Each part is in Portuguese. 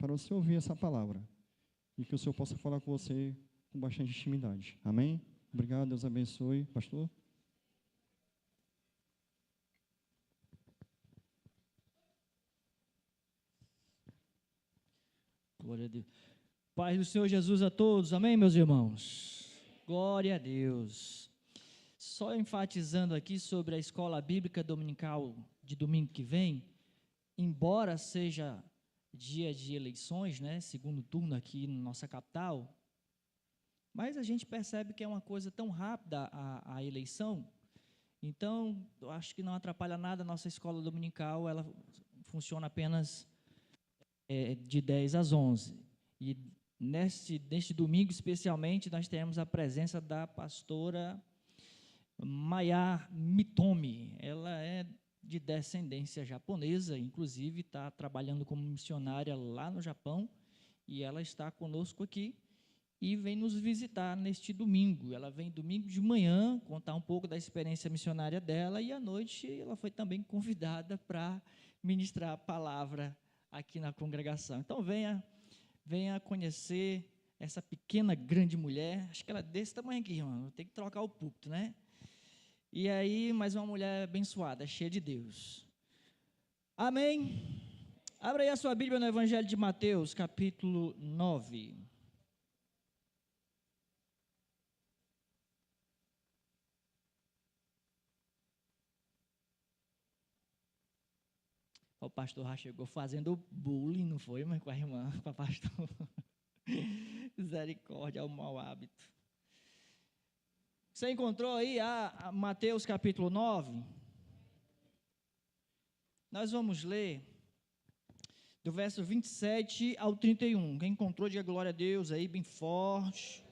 para você ouvir essa palavra e que o Senhor possa falar com você com bastante intimidade. Amém? Obrigado, Deus abençoe. Pastor? Glória a Deus. Paz do Senhor Jesus a todos, amém, meus irmãos? Glória a Deus. Só enfatizando aqui sobre a escola bíblica dominical de domingo que vem, embora seja dia de eleições, né, segundo turno aqui na nossa capital, mas a gente percebe que é uma coisa tão rápida a eleição, então eu acho que não atrapalha nada a nossa escola dominical, ela funciona apenas de 10 às 11, e neste domingo especialmente nós teremos a presença da pastora Maya Mitomi. Ela é de descendência japonesa, inclusive está trabalhando como missionária lá no Japão, e ela está conosco aqui e vem nos visitar neste domingo. Ela vem domingo de manhã contar um pouco da experiência missionária dela, e à noite ela foi também convidada para ministrar a palavra aqui na congregação. Então venha conhecer essa pequena grande mulher. Acho que ela é desse tamanho aqui, irmão. Tem que trocar o púlpito, né? E aí, mais uma mulher abençoada, cheia de Deus. Amém? Abra aí a sua Bíblia no Evangelho de Mateus, capítulo 9. O pastor já chegou fazendo bullying, não foi, mas com a irmã, com a pastor. Misericórdia, é o mau hábito. Você encontrou aí a Mateus capítulo 9? Nós vamos ler do verso 27 ao 31. Quem encontrou, diga glória a Deus aí, bem forte.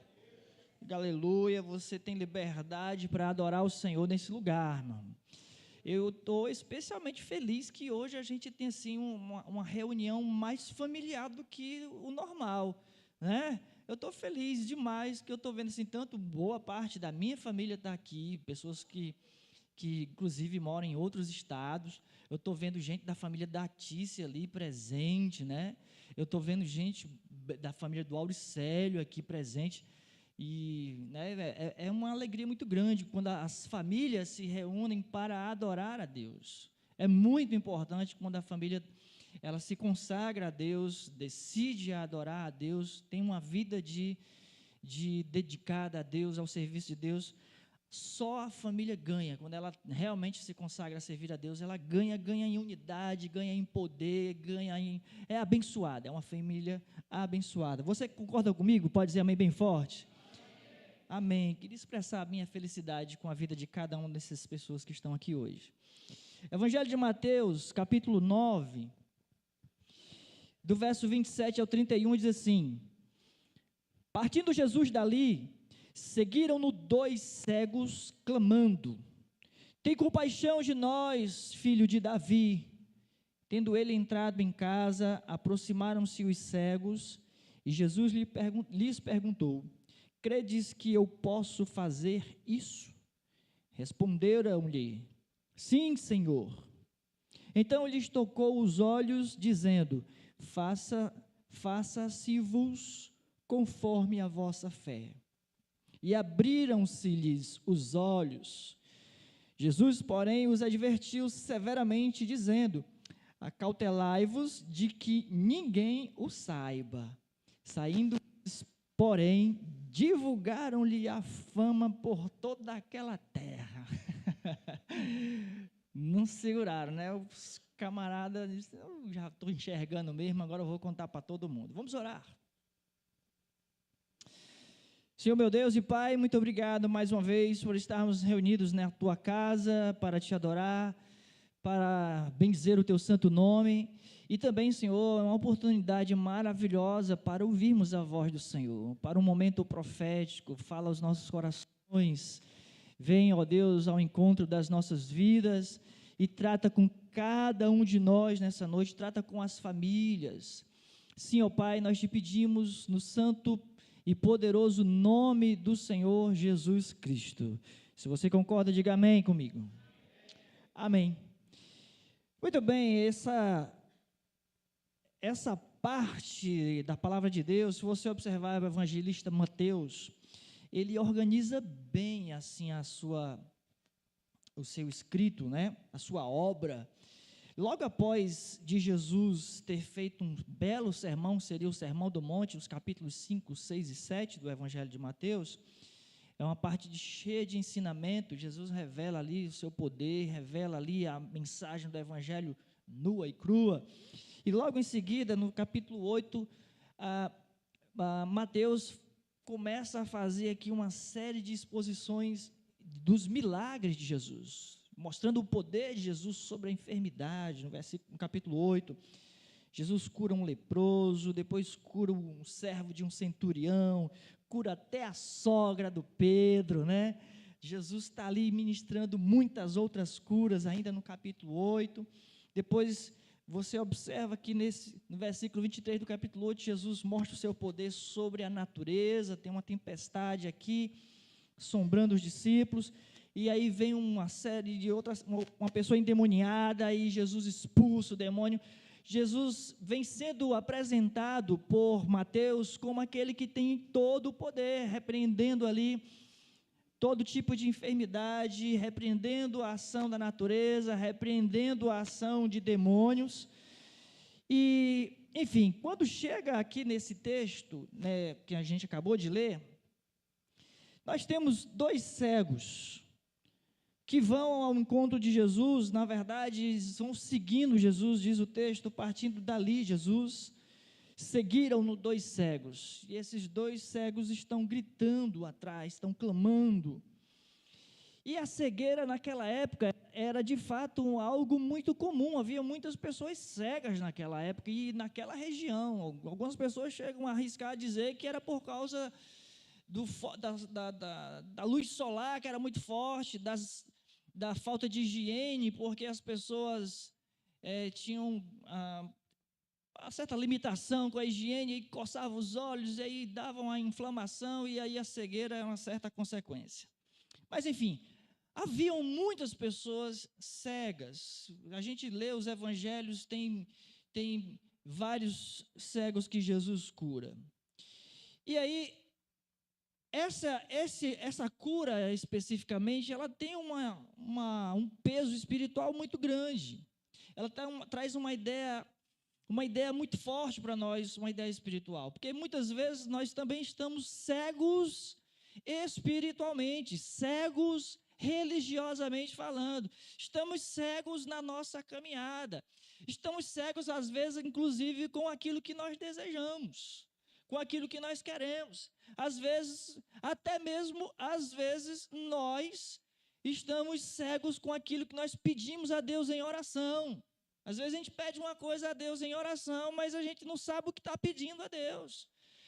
Aleluia, você tem liberdade para adorar o Senhor nesse lugar, irmão. Eu estou especialmente feliz que hoje a gente tem assim uma reunião mais familiar do que o normal, né? Eu estou feliz demais que eu estou vendo assim, tanto boa parte da minha família está aqui, pessoas que inclusive moram em outros estados. Eu estou vendo gente da família da Tícia ali presente, né? Eu estou vendo gente da família do Auricélio aqui presente. E né, é uma alegria muito grande quando as famílias se reúnem para adorar a Deus. É muito importante quando a família ela se consagra a Deus, decide adorar a Deus, tem uma vida de dedicada a Deus, ao serviço de Deus. Só a família ganha, quando ela realmente se consagra a servir a Deus, ela ganha em unidade, ganha em poder, é abençoada, é uma família abençoada. Você concorda comigo? Pode dizer amém bem forte? Amém. Queria expressar a minha felicidade com a vida de cada uma dessas pessoas que estão aqui hoje. Evangelho de Mateus, capítulo 9, do verso 27 ao 31, diz assim: partindo Jesus dali, seguiram-no 2 cegos, clamando: tem compaixão de nós, filho de Davi. Tendo ele entrado em casa, aproximaram-se os cegos, e Jesus lhes perguntou: credes que eu posso fazer isso? Responderam-lhe: sim, Senhor. Então lhes tocou os olhos, dizendo: faça-se-vos conforme a vossa fé. E abriram-se-lhes os olhos. Jesus, porém, os advertiu severamente, dizendo: acautelai-vos de que ninguém o saiba. Saindo, porém, divulgaram-lhe a fama por toda aquela terra. Não seguraram, né? Os camaradas disseram: eu já estou enxergando mesmo, agora eu vou contar para todo mundo. Vamos orar. Senhor meu Deus e Pai, muito obrigado mais uma vez por estarmos reunidos na Tua casa para Te adorar, para bendizer o Teu santo nome, e também, Senhor, é uma oportunidade maravilhosa para ouvirmos a voz do Senhor, para um momento profético. Fala aos nossos corações, vem, ó Deus, ao encontro das nossas vidas e trata com cada um de nós nessa noite, trata com as famílias. Sim, ó Pai, nós Te pedimos no santo e poderoso nome do Senhor Jesus Cristo. Se você concorda, diga amém comigo. Amém. Muito bem, essa parte da palavra de Deus, se você observar o evangelista Mateus, ele organiza bem assim o seu escrito, né? A sua obra. Logo após de Jesus ter feito um belo sermão, seria o Sermão do Monte, os capítulos 5, 6 e 7 do Evangelho de Mateus, é uma parte cheia de ensinamento. Jesus revela ali o seu poder, revela ali a mensagem do Evangelho nua e crua. E logo em seguida, no capítulo 8, Mateus começa a fazer aqui uma série de exposições dos milagres de Jesus, mostrando o poder de Jesus sobre a enfermidade. No capítulo 8, Jesus cura um leproso, depois cura um servo de um centurião, cura até a sogra do Pedro, né? Jesus está ali ministrando muitas outras curas ainda no capítulo 8. Depois você observa que no versículo 23 do capítulo 8, Jesus mostra o seu poder sobre a natureza. Tem uma tempestade aqui, assombrando os discípulos, e aí vem uma série de outras, uma pessoa endemoniada, e Jesus expulsa o demônio. Jesus vem sendo apresentado por Mateus como aquele que tem todo o poder, repreendendo ali todo tipo de enfermidade, repreendendo a ação da natureza, repreendendo a ação de demônios. E, enfim, quando chega aqui nesse texto, né, que a gente acabou de ler, nós temos dois cegos que vão ao encontro de Jesus. Na verdade, vão seguindo Jesus, diz o texto, partindo dali, Jesus, seguiram-no dois cegos, e esses dois cegos estão gritando atrás, estão clamando. E a cegueira naquela época era de fato algo muito comum, havia muitas pessoas cegas naquela época e naquela região. Algumas pessoas chegam a arriscar a dizer que era por causa da luz solar, que era muito forte, da falta de higiene, porque as pessoas tinham uma certa limitação com a higiene, e coçavam os olhos, e aí davam a inflamação, e aí a cegueira é uma certa consequência. Mas, enfim, haviam muitas pessoas cegas. A gente lê os evangelhos, tem vários cegos que Jesus cura. E aí, essa cura especificamente, ela tem um peso espiritual muito grande. Ela traz uma ideia muito forte para nós, uma ideia espiritual, porque muitas vezes nós também estamos cegos espiritualmente, cegos religiosamente falando, estamos cegos na nossa caminhada, estamos cegos às vezes, inclusive, com aquilo que nós desejamos, com aquilo que nós queremos. Às vezes, até mesmo às vezes, nós estamos cegos com aquilo que nós pedimos a Deus em oração. Às vezes a gente pede uma coisa a Deus em oração, mas a gente não sabe o que está pedindo a Deus,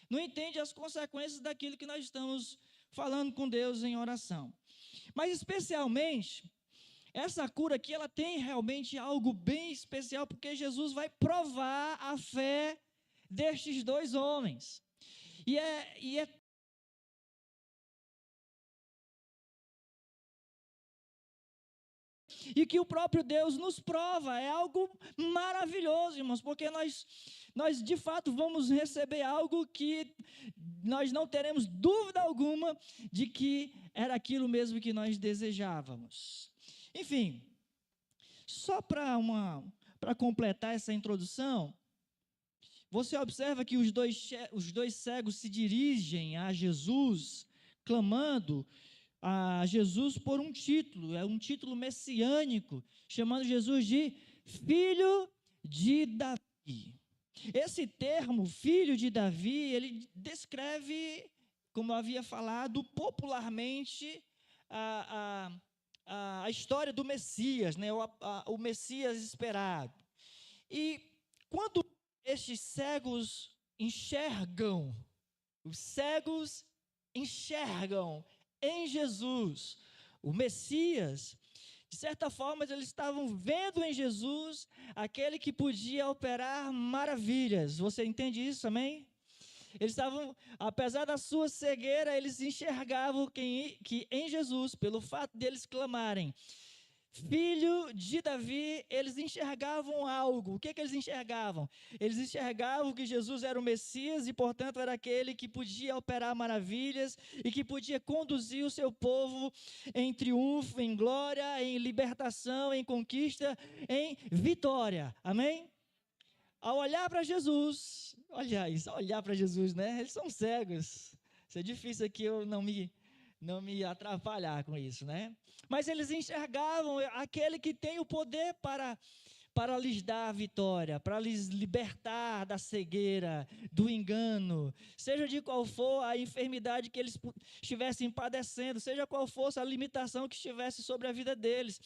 não entende as consequências daquilo que nós estamos falando com Deus em oração. Mas especialmente, essa cura aqui, ela tem realmente algo bem especial, porque Jesus vai provar a fé destes dois homens. E que o próprio Deus nos prova, é algo maravilhoso, irmãos, porque nós de fato vamos receber algo que nós não teremos dúvida alguma de que era aquilo mesmo que nós desejávamos. Enfim, só para completar essa introdução, você observa que os dois cegos se dirigem a Jesus, clamando a Jesus por um título, é um título messiânico, chamando Jesus de Filho de Davi. Esse termo, Filho de Davi, ele descreve, como eu havia falado, popularmente a história do Messias, né? O Messias esperado. E quando estes cegos enxergam, os cegos enxergam em Jesus o Messias, de certa forma eles estavam vendo em Jesus aquele que podia operar maravilhas. Você entende isso, amém? Eles estavam, apesar da sua cegueira, eles enxergavam que em Jesus, pelo fato deles clamarem, filho de Davi, eles enxergavam algo. O que eles enxergavam? Eles enxergavam que Jesus era o Messias e, portanto, era aquele que podia operar maravilhas e que podia conduzir o seu povo em triunfo, em glória, em libertação, em conquista, em vitória. Amém? Ao olhar para Jesus, olha isso, olhar para Jesus, né? Eles são cegos. Isso é difícil aqui eu não me atrapalhar com isso, né? Mas eles enxergavam aquele que tem o poder para lhes dar a vitória, para lhes libertar da cegueira, do engano, seja de qual for a enfermidade que eles estivessem padecendo, seja qual fosse a limitação que estivesse sobre a vida deles,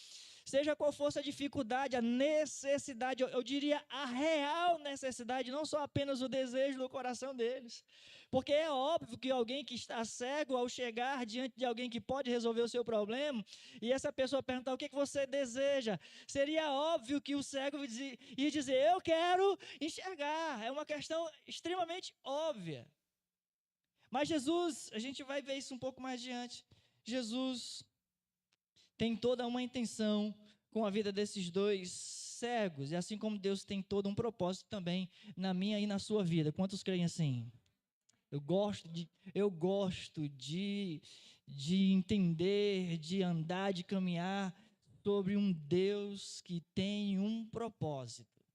seja qual fosse a dificuldade, a necessidade, eu diria a real necessidade, não só apenas o desejo do coração deles. Porque é óbvio que alguém que está cego, ao chegar diante de alguém que pode resolver o seu problema, e essa pessoa perguntar o que você deseja, seria óbvio que o cego ia dizer, eu quero enxergar. É uma questão extremamente óbvia. Mas Jesus, a gente vai ver isso um pouco mais adiante, Jesus tem toda uma intenção com a vida desses dois cegos, e assim como Deus tem todo um propósito também na minha e na sua vida. Quantos creem assim? Eu gosto de entender, de andar, de caminhar sobre um Deus que tem um propósito.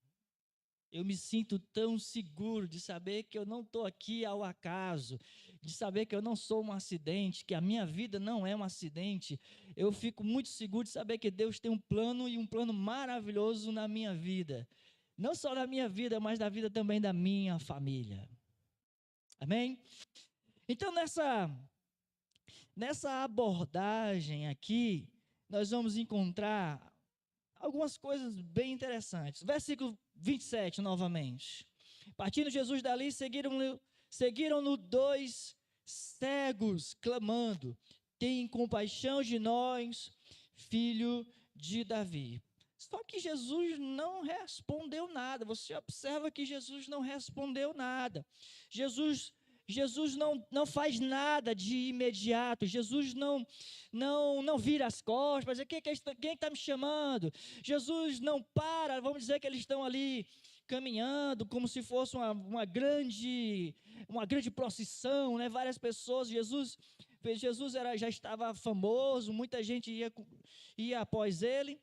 Eu me sinto tão seguro de saber que eu não estou aqui ao acaso, de saber que eu não sou um acidente, que a minha vida não é um acidente. Eu fico muito seguro de saber que Deus tem um plano e um plano maravilhoso na minha vida. Não só na minha vida, mas na vida também da minha família. Amém? Então, nessa abordagem aqui, nós vamos encontrar algumas coisas bem interessantes. Versículo 27, novamente. Partindo Jesus dali, seguiram-no 2 cegos, clamando, tem compaixão de nós, filho de Davi. Só que Jesus não respondeu nada. Você observa que Jesus não respondeu nada. Jesus não faz nada de imediato. Jesus não vira as costas para dizer, quem está me chamando? Jesus não para, vamos dizer que eles estão ali caminhando como se fosse uma grande procissão, né? Várias pessoas. Jesus já estava famoso, muita gente ia após ele.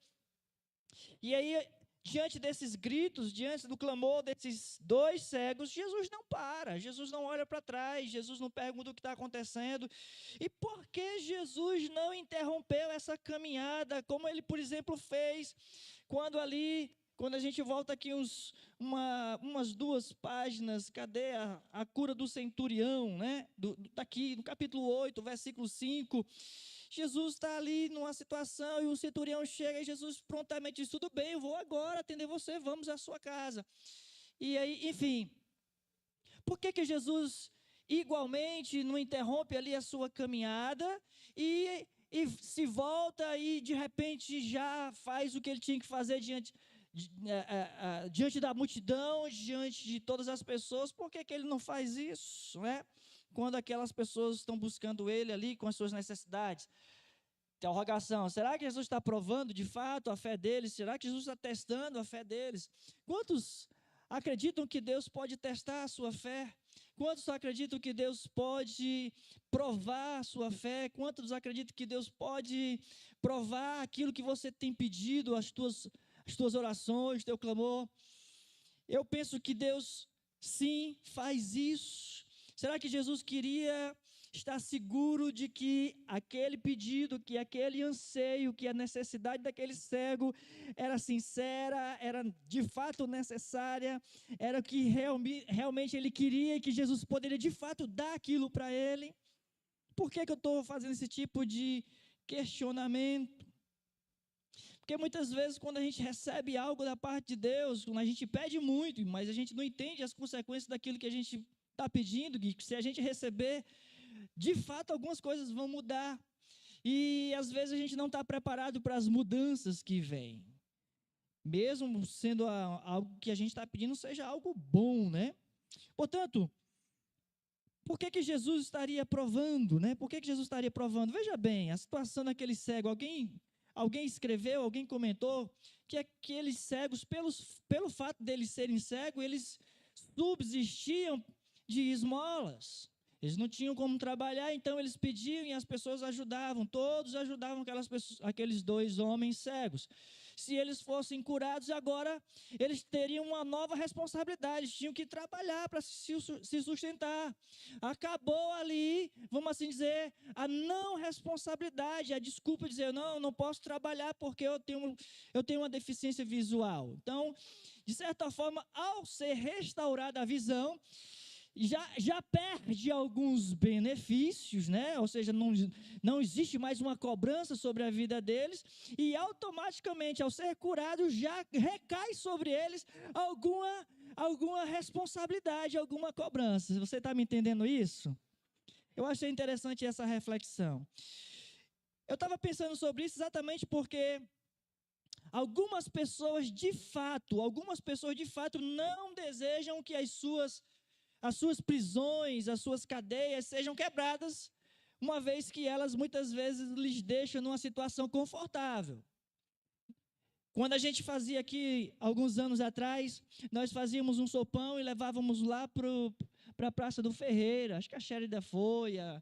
E aí, diante desses gritos, diante do clamor desses 2 cegos, Jesus não para, Jesus não olha para trás, Jesus não pergunta o que está acontecendo. E por que Jesus não interrompeu essa caminhada, como ele, por exemplo, fez quando a gente volta aqui umas 2 páginas, cadê a cura do centurião, né? Está aqui no capítulo 8, versículo 5. Jesus está ali numa situação e o centurião chega e Jesus prontamente diz, tudo bem, eu vou agora atender você, vamos à sua casa. E aí, enfim, por que Jesus igualmente não interrompe ali a sua caminhada e se volta e de repente já faz o que ele tinha que fazer diante da multidão, diante de todas as pessoas? Por que ele não faz isso, né? Quando aquelas pessoas estão buscando ele ali com as suas necessidades. Interrogação, será que Jesus está provando de fato a fé deles? Será que Jesus está testando a fé deles? Quantos acreditam que Deus pode testar a sua fé? Quantos acreditam que Deus pode provar a sua fé? Quantos acreditam que Deus pode provar aquilo que você tem pedido, as tuas orações, teu clamor? Eu penso que Deus, sim, faz isso. Será que Jesus queria estar seguro de que aquele pedido, que aquele anseio, que a necessidade daquele cego era sincera, era de fato necessária, era o que realmente ele queria e que Jesus poderia de fato dar aquilo para ele? Por que eu estou fazendo esse tipo de questionamento? Porque muitas vezes quando a gente recebe algo da parte de Deus, quando a gente pede muito, mas a gente não entende as consequências daquilo que a gente está pedindo, que se a gente receber, de fato algumas coisas vão mudar. E às vezes a gente não está preparado para as mudanças que vêm. Mesmo sendo algo que a gente está pedindo seja algo bom, né? Portanto, por que Jesus estaria provando, né? Por que Jesus estaria provando? Veja bem, a situação daquele cego. alguém escreveu, alguém comentou, que aqueles cegos, pelo fato deles serem cegos, eles subsistiam de esmolas. Eles não tinham como trabalhar, então eles pediam e as pessoas ajudavam. Todos ajudavam aqueles 2 homens cegos. Se eles fossem curados, agora eles teriam uma nova responsabilidade. Tinham que trabalhar para se sustentar. Acabou ali, vamos assim dizer, a não responsabilidade, a desculpa de dizer, não posso trabalhar porque eu tenho uma deficiência visual. Então, de certa forma, ao ser restaurada a visão, já perde alguns benefícios, né? Ou seja, não existe mais uma cobrança sobre a vida deles, e automaticamente, ao ser curado, já recai sobre eles alguma responsabilidade, alguma cobrança. Você está me entendendo isso? Eu achei interessante essa reflexão. Eu estava pensando sobre isso exatamente porque algumas pessoas de fato não desejam que as suas prisões, as suas cadeias sejam quebradas, uma vez que elas muitas vezes lhes deixam numa situação confortável. Quando a gente fazia aqui, alguns anos atrás, nós fazíamos um sopão e levávamos lá para a Praça do Ferreira. Acho que a Sherida foi, a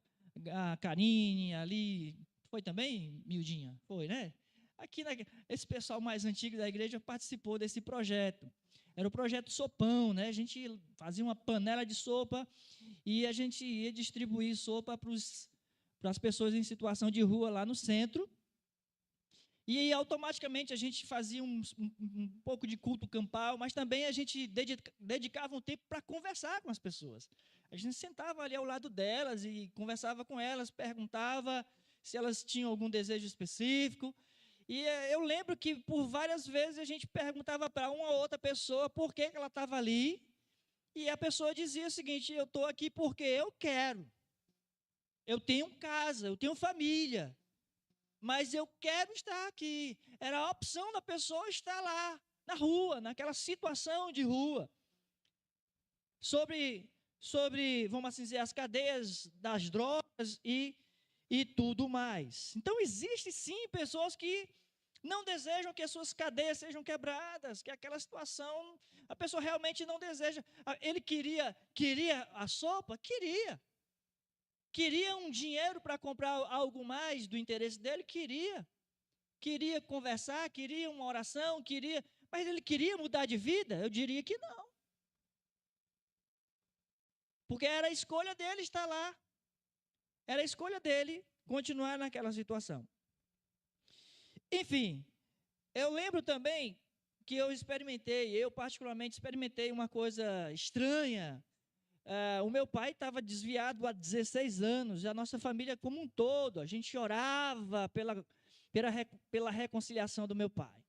Karine ali, foi também, Mildinha? Foi, né? Aqui, esse pessoal mais antigo da igreja participou desse projeto. Era o projeto Sopão, né? A gente fazia uma panela de sopa e a gente ia distribuir sopa para as pessoas em situação de rua lá no centro. E automaticamente a gente fazia um pouco de culto campal, mas também a gente dedicava um tempo para conversar com as pessoas. A gente sentava ali ao lado delas e conversava com elas, perguntava se elas tinham algum desejo específico. E eu lembro que por várias vezes a gente perguntava para uma ou outra pessoa por que ela estava ali, e a pessoa dizia o seguinte: eu estou aqui porque eu quero. Eu tenho casa, eu tenho família, mas eu quero estar aqui. Era a opção da pessoa estar lá, na rua, naquela situação de rua. Sobre vamos assim dizer, as cadeias das drogas e tudo mais. Então, existe sim pessoas que não desejam que as suas cadeias sejam quebradas, que aquela situação, a pessoa realmente não deseja. Ele queria a sopa? Queria um dinheiro para comprar algo mais do interesse dele? Queria conversar, queria uma oração, mas ele queria mudar de vida? Eu diria que não. Porque era a escolha dele estar lá. Era a escolha dele continuar naquela situação. Enfim, eu lembro também que eu particularmente experimentei uma coisa estranha. O meu pai estava desviado há 16 anos, e a nossa família como um todo, a gente orava pela reconciliação do meu pai.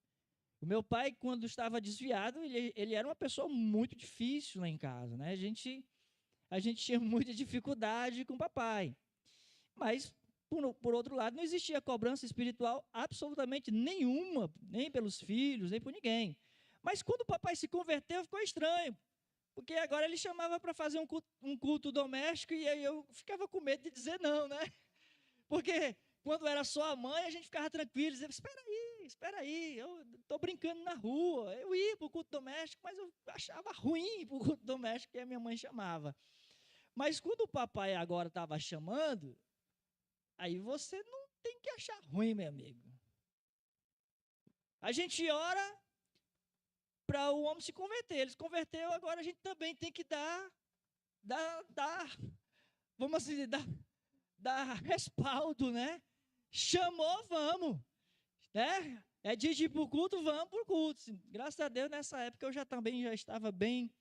O meu pai, quando estava desviado, ele era uma pessoa muito difícil lá em casa, né? A gente tinha muita dificuldade com o papai. Mas, por outro lado, não existia cobrança espiritual absolutamente nenhuma, nem pelos filhos, nem por ninguém. Mas quando o papai se converteu, ficou estranho, porque agora ele chamava para fazer um culto doméstico, e aí eu ficava com medo de dizer não, né? Porque quando era só a mãe, a gente ficava tranquilo, dizia: espera aí, eu estou brincando na rua. Eu ia para o culto doméstico, mas eu achava ruim para o culto doméstico que a minha mãe chamava. Mas quando o papai agora estava chamando, aí você não tem que achar ruim, meu amigo. A gente ora para o homem se converter. Ele se converteu, agora a gente também tem que dar vamos assim dizer, dar respaldo, né? Chamou, vamos. Né? É dia de ir para o culto, vamos para o culto. Graças a Deus, nessa época eu já estava bem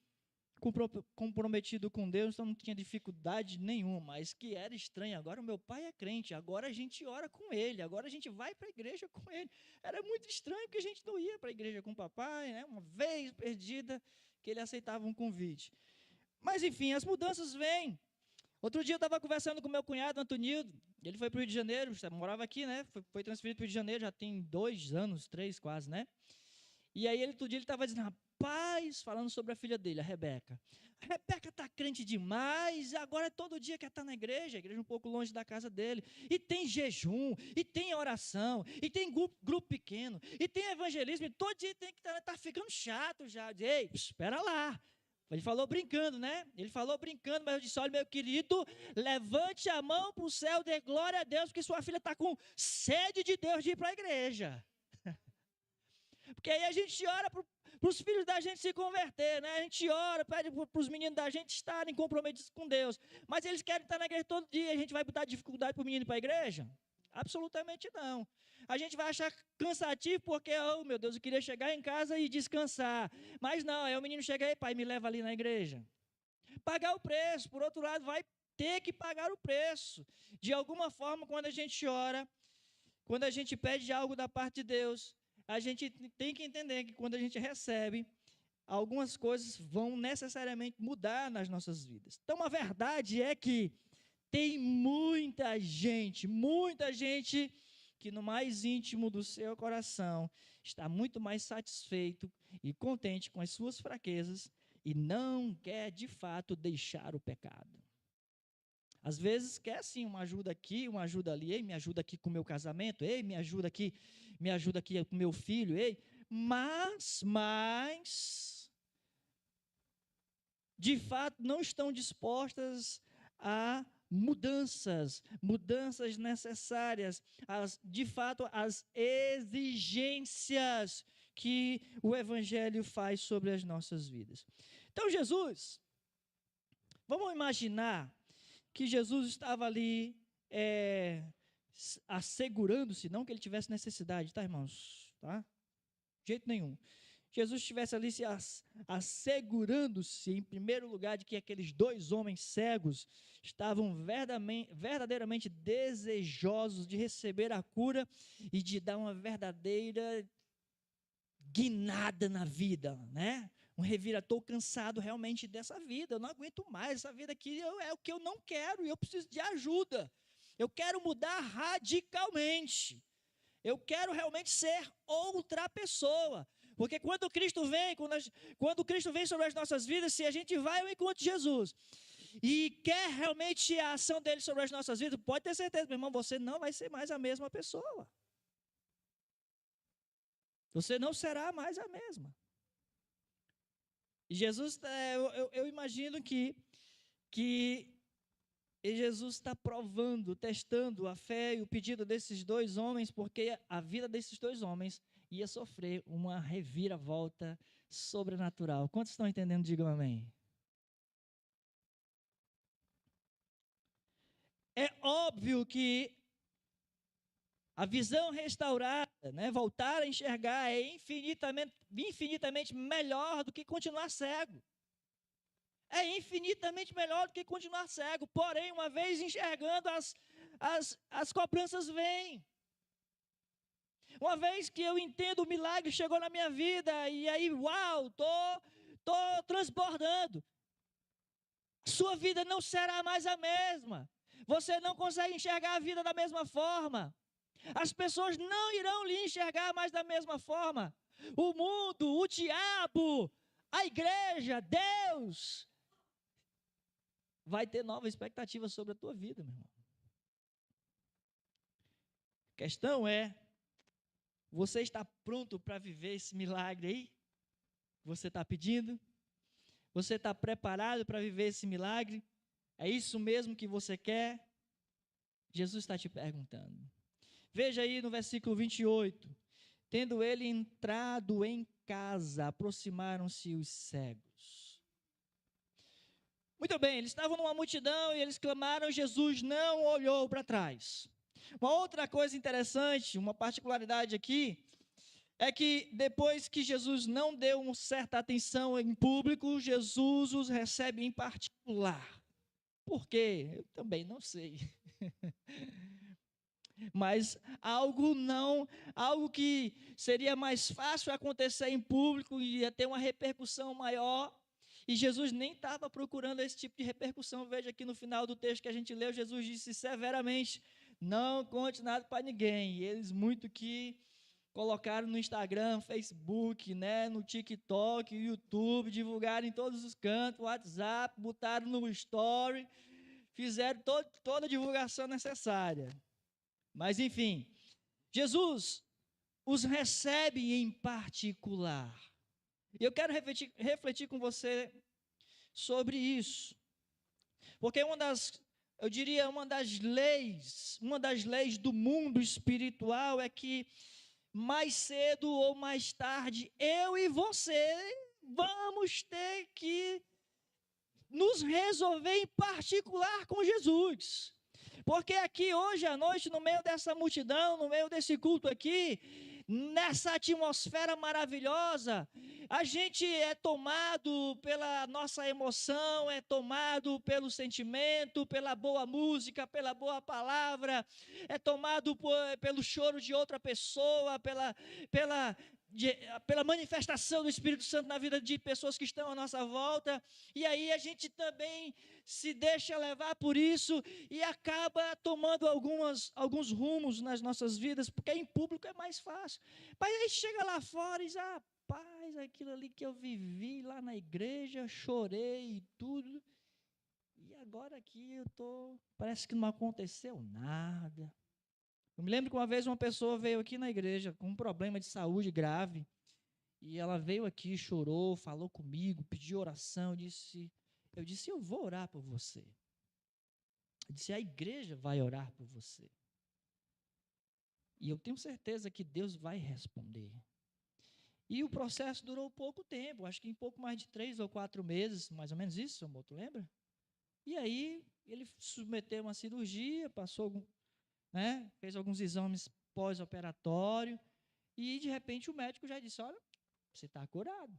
comprometido com Deus, então não tinha dificuldade nenhuma, mas que era estranho. Agora o meu pai é crente, agora a gente ora com ele, agora a gente vai para a igreja com ele. Era muito estranho que a gente não ia para a igreja com o papai, né? Uma vez perdida que ele aceitava um convite. Mas enfim, as mudanças vêm. Outro dia eu estava conversando com meu cunhado, Antonildo, ele foi para o Rio de Janeiro, morava aqui, né? Foi transferido para o Rio de Janeiro, já tem 2 anos, 3 quase, né? E aí outro dia ele estava dizendo: rapaz, falando sobre a filha dele, a Rebeca. A Rebeca está crente demais, agora todo dia quer estar na igreja, a igreja um pouco longe da casa dele. E tem jejum, e tem oração, e tem grupo pequeno, e tem evangelismo, e todo dia tem que estar, tá ficando chato já. Ei, espera lá. Ele falou brincando, né? Ele falou brincando, mas eu disse, olha, meu querido, levante a mão para o céu, dê glória a Deus, porque sua filha está com sede de Deus de ir para a igreja. Porque aí a gente ora para os filhos da gente se converter, né? A gente ora, pede para os meninos da gente estarem comprometidos com Deus. Mas eles querem estar na igreja todo dia. A gente vai botar dificuldade para o menino ir para a igreja? Absolutamente não. A gente vai achar cansativo porque, oh meu Deus, eu queria chegar em casa e descansar. Mas não, aí o menino chega aí, pai, me leva ali na igreja. Pagar o preço, por outro lado, vai ter que pagar o preço. De alguma forma, quando a gente ora, quando a gente pede algo da parte de Deus, a gente tem que entender que quando a gente recebe, algumas coisas vão necessariamente mudar nas nossas vidas. Então, a verdade é que tem muita gente que no mais íntimo do seu coração está muito mais satisfeito e contente com as suas fraquezas e não quer de fato deixar o pecado. Às vezes quer sim uma ajuda aqui, uma ajuda ali, ei, me ajuda aqui com o meu casamento, ei, me ajuda aqui com o meu filho, ei, mas de fato não estão dispostas a mudanças necessárias, de fato as exigências que o Evangelho faz sobre as nossas vidas. Então Jesus, vamos imaginar que Jesus estava ali assegurando-se, não que ele tivesse necessidade, tá, irmãos? Tá? De jeito nenhum. Jesus estivesse ali se assegurando-se, em primeiro lugar, de que aqueles dois homens cegos estavam verdadeiramente desejosos de receber a cura e de dar uma verdadeira guinada na vida, né? Um revira, estou cansado realmente dessa vida, eu não aguento mais, essa vida aqui é o que eu não quero e eu preciso de ajuda. Eu quero mudar radicalmente. Eu quero realmente ser outra pessoa. Porque quando Cristo vem, quando Cristo vem sobre as nossas vidas, se a gente vai ao encontro de Jesus e quer realmente a ação dele sobre as nossas vidas, pode ter certeza, meu irmão, você não vai ser mais a mesma pessoa. Você não será mais a mesma. E Jesus, eu imagino que Jesus está provando, testando a fé e o pedido desses dois homens, porque a vida desses dois homens ia sofrer uma reviravolta sobrenatural. Quantos estão entendendo? Digam amém. É óbvio que a visão restaurada, né, voltar a enxergar, é infinitamente melhor do que continuar cego. É infinitamente melhor do que continuar cego. Porém, uma vez enxergando, as cobranças vêm. Uma vez que eu entendo o milagre chegou na minha vida, e aí, uau, tô transbordando. Sua vida não será mais a mesma. Você não consegue enxergar a vida da mesma forma. As pessoas não irão lhe enxergar mais da mesma forma. O mundo, o diabo, a igreja, Deus, vai ter nova expectativa sobre a tua vida, meu irmão. A questão é, você está pronto para viver esse milagre aí? Você está pedindo? Você está preparado para viver esse milagre? É isso mesmo que você quer? Jesus está te perguntando. Veja aí no versículo 28. Tendo ele entrado em casa, aproximaram-se os cegos. Muito bem, eles estavam numa multidão e eles clamaram, Jesus não olhou para trás. Uma outra coisa interessante, uma particularidade aqui, é que depois que Jesus não deu uma certa atenção em público, Jesus os recebe em particular. Por quê? Eu também não sei. Mas algo que seria mais fácil acontecer em público e ia ter uma repercussão maior, e Jesus nem estava procurando esse tipo de repercussão. Veja aqui no final do texto que a gente leu, Jesus disse severamente, não conte nada para ninguém. E eles muito que colocaram no Instagram, Facebook, né, no TikTok, YouTube, divulgaram em todos os cantos, WhatsApp, botaram no Story, fizeram toda a divulgação necessária. Mas, enfim, Jesus os recebe em particular. E eu quero refletir com você sobre isso. Porque uma das leis do mundo espiritual é que mais cedo ou mais tarde, eu e você vamos ter que nos resolver em particular com Jesus. Porque aqui hoje à noite, no meio dessa multidão, no meio desse culto aqui, nessa atmosfera maravilhosa, a gente é tomado pela nossa emoção, é tomado pelo sentimento, pela boa música, pela boa palavra, é tomado pelo choro de outra pessoa, pela manifestação do Espírito Santo na vida de pessoas que estão à nossa volta, e aí a gente também se deixa levar por isso e acaba tomando alguns rumos nas nossas vidas, porque em público é mais fácil. Mas aí chega lá fora e diz, rapaz, aquilo ali que eu vivi lá na igreja, chorei e tudo, e agora aqui parece que não aconteceu nada. Eu me lembro que uma vez uma pessoa veio aqui na igreja com um problema de saúde grave, e ela veio aqui, chorou, falou comigo, pediu oração, eu disse, eu vou orar por você. Eu disse, a igreja vai orar por você. E eu tenho certeza que Deus vai responder. E o processo durou pouco tempo, acho que em pouco mais de 3 ou 4 meses, mais ou menos isso, seu moto, lembra? E aí, ele submeteu uma cirurgia, fez alguns exames pós-operatório, e de repente o médico já disse, olha, você está curado.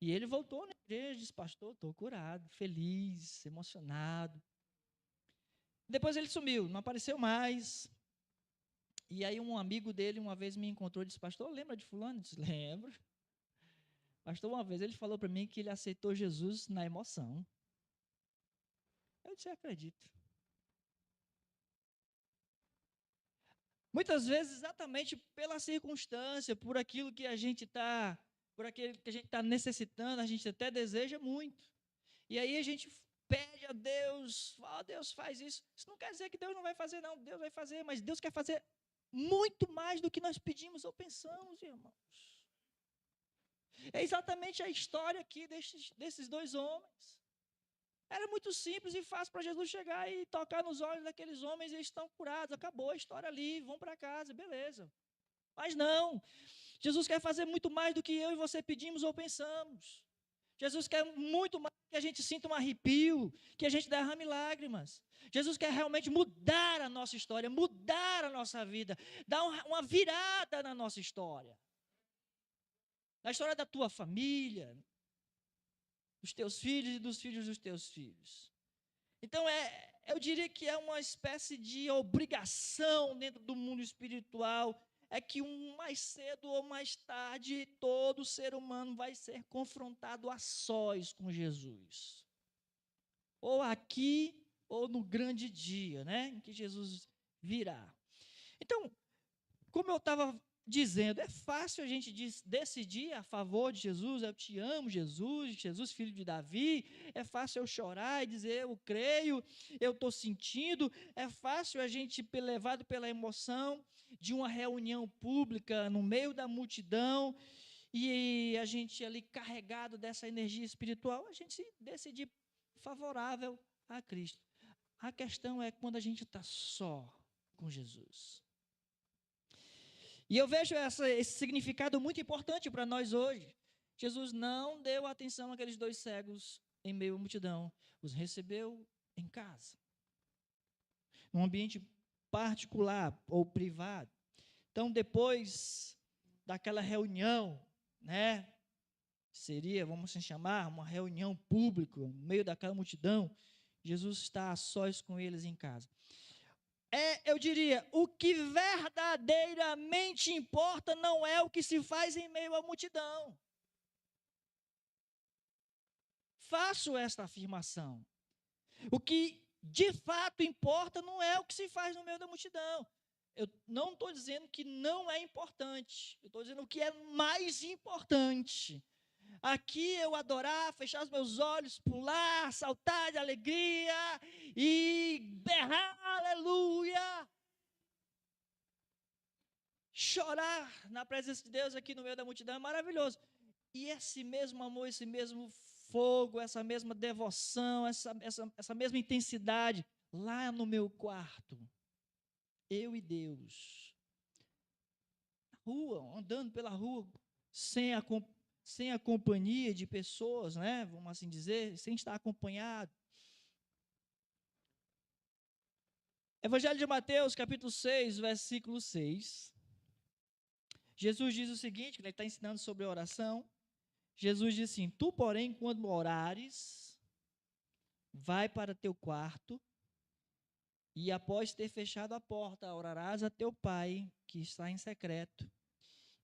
E ele voltou na igreja e disse, pastor, estou curado, feliz, emocionado. Depois ele sumiu, não apareceu mais. E aí um amigo dele uma vez me encontrou e disse, pastor, lembra de fulano? Eu disse, lembro. Pastor, uma vez ele falou para mim que ele aceitou Jesus na emoção. Eu disse, acredito. Muitas vezes, exatamente pela circunstância, por aquilo que a gente está necessitando, a gente até deseja muito. E aí a gente pede a Deus, Deus faz isso. Isso não quer dizer que Deus não vai fazer, não. Deus vai fazer, mas Deus quer fazer muito mais do que nós pedimos ou pensamos, irmãos. É exatamente a história aqui desses 2 homens. Era muito simples e fácil para Jesus chegar e tocar nos olhos daqueles homens e eles estão curados. Acabou a história ali, vão para casa, beleza. Mas não, Jesus quer fazer muito mais do que eu e você pedimos ou pensamos. Jesus quer muito mais que a gente sinta um arrepio, que a gente derrame lágrimas. Jesus quer realmente mudar a nossa história, mudar a nossa vida, dar uma virada na nossa história. Na história da tua família, dos teus filhos e dos filhos dos teus filhos. Então, eu diria que é uma espécie de obrigação dentro do mundo espiritual, é que mais cedo ou mais tarde, todo ser humano vai ser confrontado a sós com Jesus. Ou aqui, ou no grande dia, né, em que Jesus virá. Então, como eu estava dizendo, é fácil a gente decidir a favor de Jesus, eu te amo, Jesus, filho de Davi, é fácil eu chorar e dizer, eu creio, eu estou sentindo, é fácil a gente, levado pela emoção de uma reunião pública no meio da multidão, e a gente ali carregado dessa energia espiritual, a gente decidir favorável a Cristo. A questão é quando a gente está só com Jesus. E eu vejo esse significado muito importante para nós hoje. Jesus não deu atenção àqueles 2 cegos em meio à multidão. Os recebeu em casa, num ambiente particular ou privado. Então, depois daquela reunião, né, seria, vamos assim chamar, uma reunião pública, no meio daquela multidão, Jesus está a sós com eles em casa. Eu diria, o que verdadeiramente importa não é o que se faz em meio à multidão. Faço esta afirmação. O que de fato importa não é o que se faz no meio da multidão. Eu não estou dizendo que não é importante. Eu estou dizendo o que é mais importante. Aqui eu adorar, fechar os meus olhos, pular, saltar de alegria e berrar, aleluia. Chorar na presença de Deus aqui no meio da multidão é maravilhoso. E esse mesmo amor, esse mesmo fogo, essa mesma devoção, essa mesma intensidade, lá no meu quarto, eu e Deus, na rua, andando pela rua, sem a companhia de pessoas, né, vamos assim dizer, sem estar acompanhado. Evangelho de Mateus, capítulo 6, versículo 6. Jesus diz o seguinte, ele está ensinando sobre a oração. Jesus diz assim: tu, porém, quando orares, vai para teu quarto e após ter fechado a porta, orarás a teu pai que está em secreto,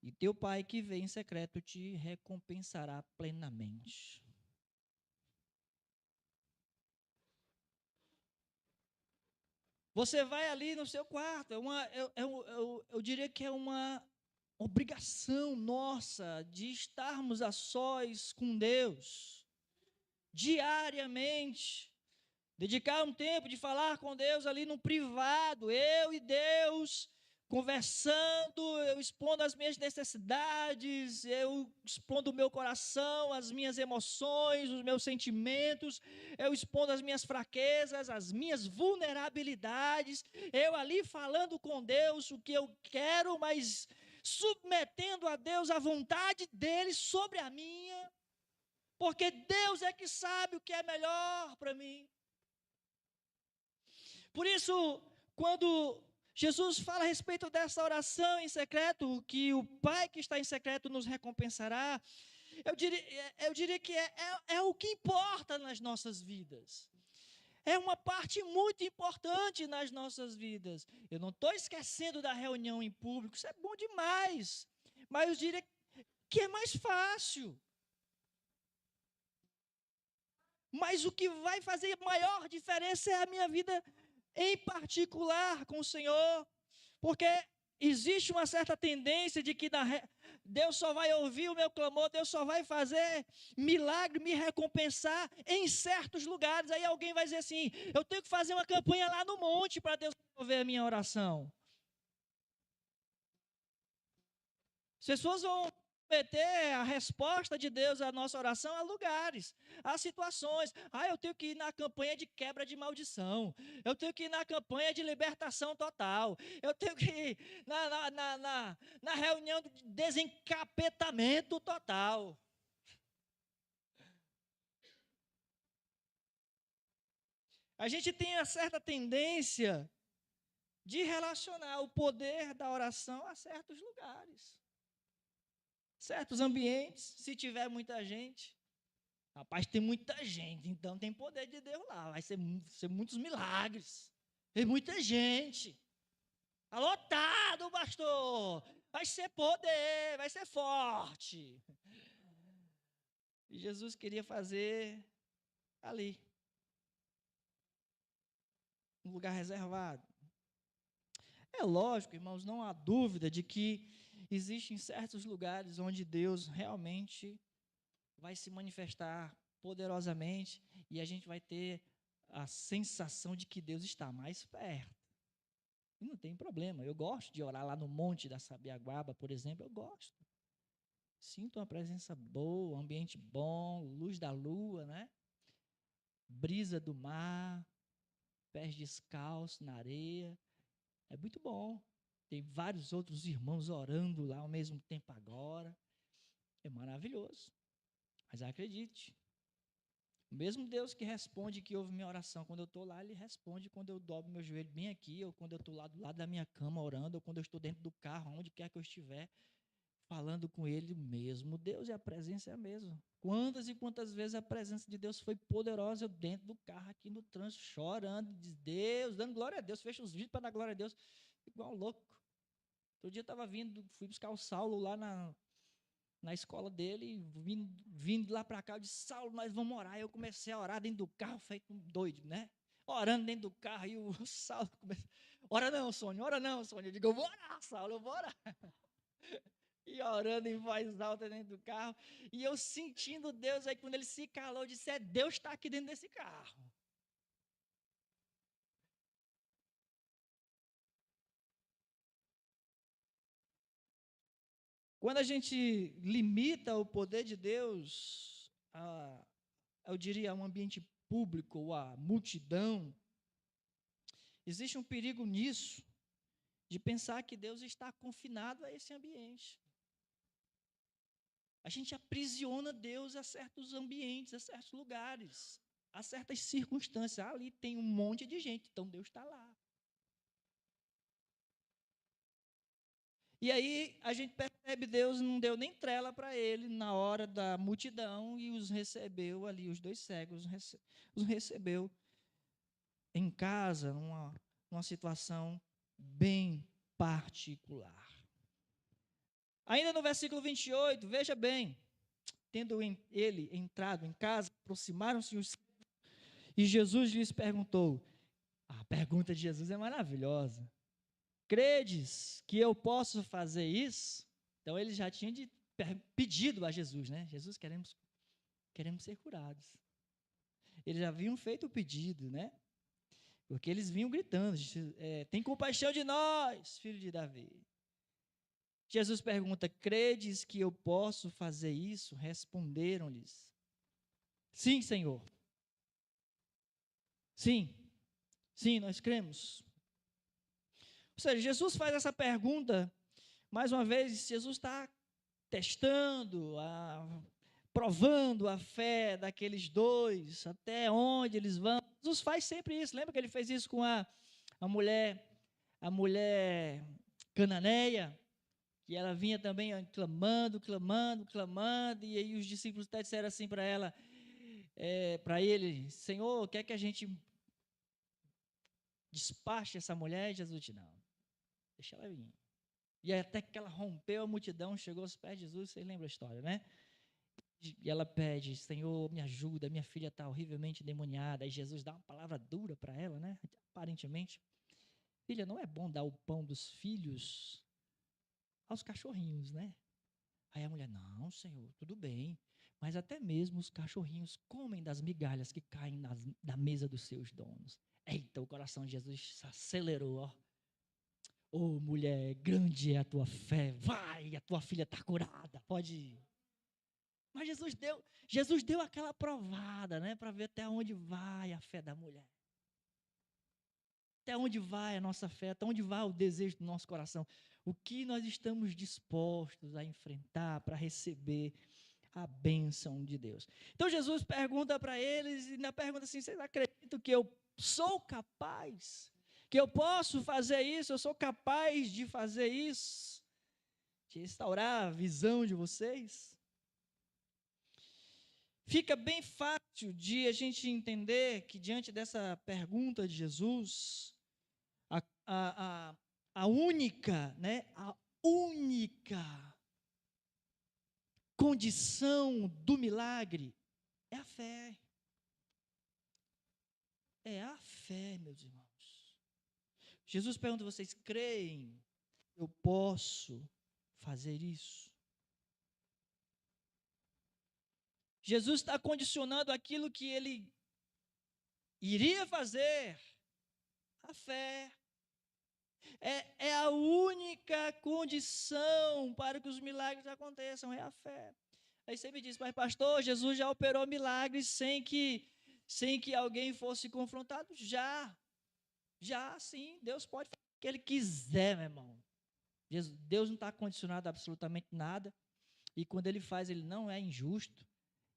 e teu pai que vem em secreto te recompensará plenamente. Você vai ali no seu quarto, eu diria que é uma obrigação nossa de estarmos a sós com Deus, diariamente, dedicar um tempo de falar com Deus ali no privado, eu e Deus, conversando, eu expondo as minhas necessidades, eu expondo o meu coração, as minhas emoções, os meus sentimentos, eu expondo as minhas fraquezas, as minhas vulnerabilidades, eu ali falando com Deus o que eu quero, mas submetendo a Deus a vontade dele sobre a minha, porque Deus é que sabe o que é melhor para mim. Por isso, quando Jesus fala a respeito dessa oração em secreto, que o Pai que está em secreto nos recompensará, eu diria que é o que importa nas nossas vidas. É uma parte muito importante nas nossas vidas. Eu não estou esquecendo da reunião em público, isso é bom demais. Mas eu diria que é mais fácil. Mas o que vai fazer maior diferença é a minha vida em particular com o Senhor, porque existe uma certa tendência de que Deus só vai ouvir o meu clamor, Deus só vai fazer milagre, me recompensar em certos lugares. Aí alguém vai dizer assim: eu tenho que fazer uma campanha lá no monte para Deus ouvir a minha oração. As pessoas vão meter a resposta de Deus à nossa oração a lugares, a situações. Eu tenho que ir na campanha de quebra de maldição. Eu tenho que ir na campanha de libertação total. Eu tenho que ir na reunião de desencapetamento total. A gente tem a certa tendência de relacionar o poder da oração a certos lugares, certos ambientes, se tiver muita gente. Rapaz, tem muita gente, então tem poder de Deus lá. Vai ser muitos milagres. Tem muita gente. Está lotado, pastor. Vai ser poder, vai ser forte. E Jesus queria fazer ali, um lugar reservado. É lógico, irmãos, não há dúvida de que existem certos lugares onde Deus realmente vai se manifestar poderosamente e a gente vai ter a sensação de que Deus está mais perto. E não tem problema, eu gosto de orar lá no Monte da Sabiaguaba, por exemplo, eu gosto. Sinto uma presença boa, um ambiente bom, luz da lua, né? Brisa do mar, pés descalços na areia, é muito bom. Tem vários outros irmãos orando lá ao mesmo tempo agora, é maravilhoso. Mas acredite, o mesmo Deus que responde, que ouve minha oração quando eu estou lá, Ele responde quando eu dobro meu joelho bem aqui, ou quando eu estou lá do lado da minha cama orando, ou quando eu estou dentro do carro, onde quer que eu estiver, falando com Ele. O mesmo Deus, e a presença é a mesma. Quantas e quantas vezes a presença de Deus foi poderosa, eu dentro do carro, aqui no trânsito, chorando, de Deus, dando glória a Deus, fecha os vídeos para dar glória a Deus, igual um louco. Outro dia eu estava fui buscar o Saulo lá na escola dele, vindo lá para cá, eu disse: Saulo, nós vamos orar. Eu comecei a orar dentro do carro, feito um doido, né? orando dentro do carro, e o Saulo começa, ora não, Sônia, ora não, Sônia. Eu digo, eu vou orar, Saulo, eu vou orar. E orando em voz alta dentro do carro, e eu sentindo Deus, aí quando ele se calou, eu disse, Deus está aqui dentro desse carro. Quando a gente limita o poder de Deus, eu diria, a um ambiente público, ou a multidão, existe um perigo nisso, de pensar que Deus está confinado a esse ambiente. A gente aprisiona Deus a certos ambientes, a certos lugares, a certas circunstâncias. Ali tem um monte de gente, então Deus está lá. E aí a gente percebe, Deus não deu nem trela para ele na hora da multidão e os recebeu ali, os dois cegos, os recebeu em casa, numa situação bem particular. Ainda no versículo 28, veja bem, tendo ele entrado em casa, aproximaram-se os e Jesus lhes perguntou, a pergunta de Jesus é maravilhosa, credes que eu posso fazer isso? Então ele já tinha pedido a Jesus, né? Jesus, queremos ser curados. Eles já haviam feito o pedido, né? Porque eles vinham gritando, tem compaixão de nós, filho de Davi. Jesus pergunta, credes que eu posso fazer isso? Responderam-lhes, sim, Senhor. Sim, nós cremos. Ou seja, Jesus faz essa pergunta, mais uma vez, Jesus está testando, provando a fé daqueles dois, até onde eles vão. Jesus faz sempre isso, lembra que ele fez isso com a mulher cananeia, que ela vinha também clamando, e aí os discípulos até disseram assim para ela, para ele, Senhor, quer que a gente despache essa mulher? Jesus disse, não, deixa ela vir. E até que ela rompeu a multidão, chegou aos pés de Jesus, vocês lembram a história, né? E ela pede, Senhor, me ajuda, minha filha está horrivelmente endemoniada. Aí Jesus dá uma palavra dura para ela, né? Aparentemente, filha, não é bom dar o pão dos filhos aos cachorrinhos, né? Aí a mulher, não, Senhor, tudo bem, mas até mesmo os cachorrinhos comem das migalhas que caem da mesa dos seus donos. Eita, o coração de Jesus se acelerou, ó. Oh, mulher, grande é a tua fé, vai, a tua filha está curada, pode ir. Mas Jesus deu aquela provada, né, para ver até onde vai a fé da mulher. Até onde vai a nossa fé, até onde vai o desejo do nosso coração. O que nós estamos dispostos a enfrentar para receber a bênção de Deus. Então Jesus pergunta para eles, e ainda pergunta assim, vocês acreditam que eu sou capaz? Que eu posso fazer isso? Eu sou capaz de fazer isso? De restaurar a visão de vocês? Fica bem fácil de a gente entender que diante dessa pergunta de Jesus, a única condição do milagre é a fé. É a fé, meus irmãos. Jesus pergunta, vocês creem que eu posso fazer isso? Jesus está condicionando aquilo que ele iria fazer, a fé. É a única condição para que os milagres aconteçam, é a fé. Aí você me diz, mas pastor, Jesus já operou milagres sem que alguém fosse confrontado? Já sim, Deus pode fazer o que Ele quiser, meu irmão. Deus não está condicionado a absolutamente nada, e quando Ele faz, Ele não é injusto,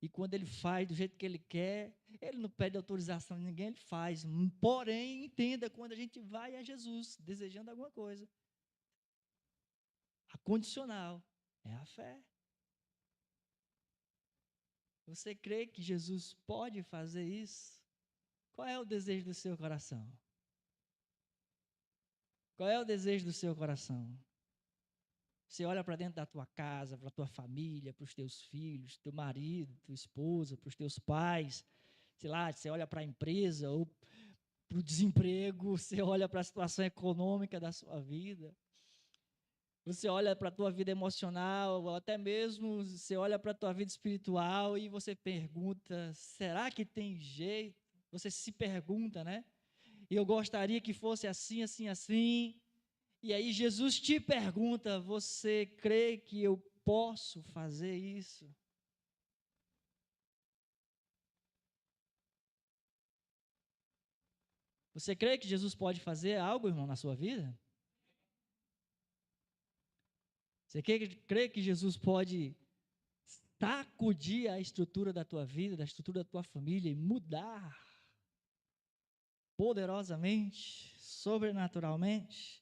e quando Ele faz do jeito que Ele quer, Ele não pede autorização de ninguém, Ele faz. Porém, entenda, quando a gente vai a Jesus, desejando alguma coisa, a condicional é a fé. Você crê que Jesus pode fazer isso? Qual é o desejo do seu coração? Qual é o desejo do seu coração? Você olha para dentro da tua casa, para a tua família, para os teus filhos, teu marido, tua esposa, para os teus pais, sei lá, você olha para a empresa ou para o desemprego, você olha para a situação econômica da sua vida, você olha para a tua vida emocional, ou até mesmo você olha para a tua vida espiritual e você pergunta, será que tem jeito? Você se pergunta, né? E eu gostaria que fosse assim, assim, assim. E aí Jesus te pergunta, você crê que eu posso fazer isso? Você crê que Jesus pode fazer algo, irmão, na sua vida? Você crê que Jesus pode sacudir a estrutura da tua vida, da estrutura da tua família e mudar poderosamente, sobrenaturalmente?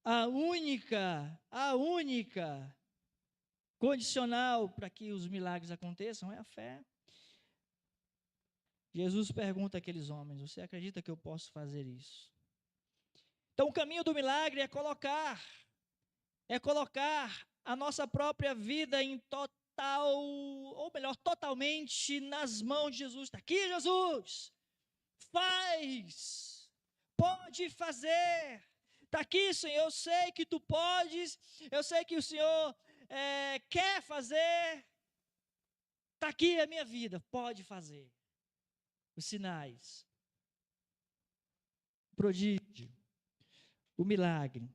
A única condicional para que os milagres aconteçam é a fé. Jesus pergunta àqueles homens, você acredita que eu posso fazer isso? Então o caminho do milagre é colocar a nossa própria vida em total, ou melhor, totalmente nas mãos de Jesus. Está aqui, Jesus, faz, pode fazer. Está aqui, Senhor, eu sei que tu podes, eu sei que o Senhor quer fazer. Está aqui a minha vida, pode fazer. Os sinais, o prodígio, o milagre.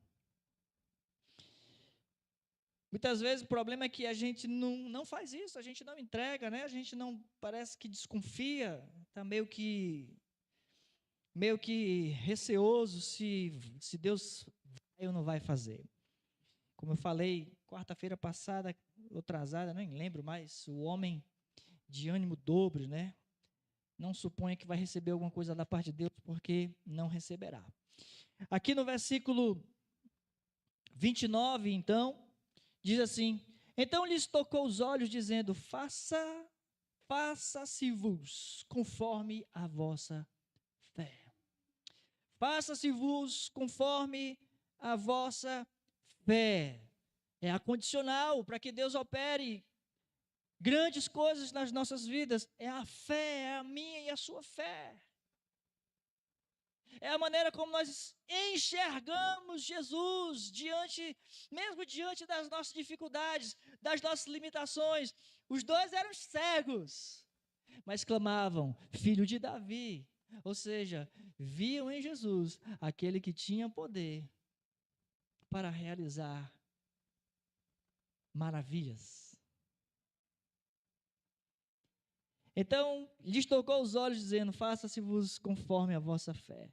Muitas vezes o problema é que a gente não faz isso, a gente não entrega, né? A gente não, parece que desconfia, está meio que receoso se Deus vai ou não vai fazer. Como eu falei quarta-feira passada, ou atrasada, nem lembro mais, o homem de ânimo dobre, né? Não suponha que vai receber alguma coisa da parte de Deus, porque não receberá. Aqui no versículo 29, então, diz assim, então lhes tocou os olhos, dizendo, faça-se-vos conforme a vossa fé. Faça-se-vos conforme a vossa fé. É a condicional para que Deus opere grandes coisas nas nossas vidas. É a fé, é a minha e a sua fé. É a maneira como nós enxergamos Jesus mesmo diante das nossas dificuldades, das nossas limitações. Os dois eram cegos, mas clamavam, filho de Davi. Ou seja, viam em Jesus aquele que tinha poder para realizar maravilhas. Então, lhes tocou os olhos, dizendo, faça-se-vos conforme a vossa fé.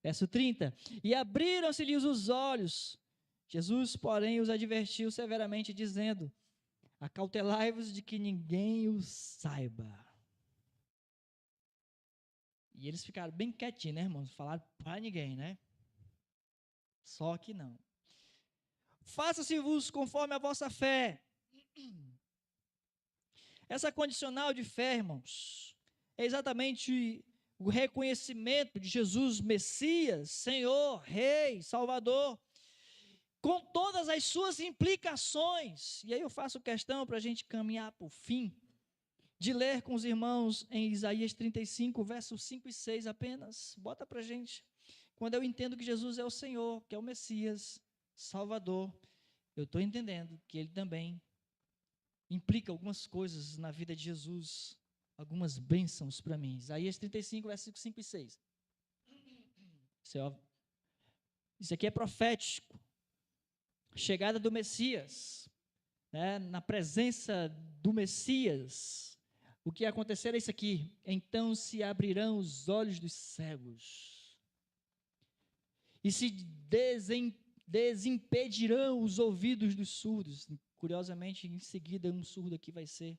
Verso 30, e abriram-se-lhes os olhos. Jesus, porém, os advertiu severamente, dizendo, acautelai-vos de que ninguém o saiba. E eles ficaram bem quietinhos, né, irmãos? Falaram para ninguém, né? Só que não. Faça-se-vos conforme a vossa fé. Essa condicional de fé, irmãos, é exatamente o reconhecimento de Jesus Messias, Senhor, Rei, Salvador, com todas as suas implicações. E aí eu faço questão para a gente caminhar para o fim, de ler com os irmãos em Isaías 35, versos 5 e 6 apenas. Bota para a gente. Quando eu entendo que Jesus é o Senhor, que é o Messias, Salvador, eu estou entendendo que Ele também implica algumas coisas na vida de Jesus, algumas bênçãos para mim. Isaías 35, versículos 5 e 6. Isso aqui é profético. Chegada do Messias, né? Na presença do Messias, o que acontecer é isso aqui. Então se abrirão os olhos dos cegos e se desimpedirão os ouvidos dos surdos. Curiosamente, em seguida, um surdo aqui vai ser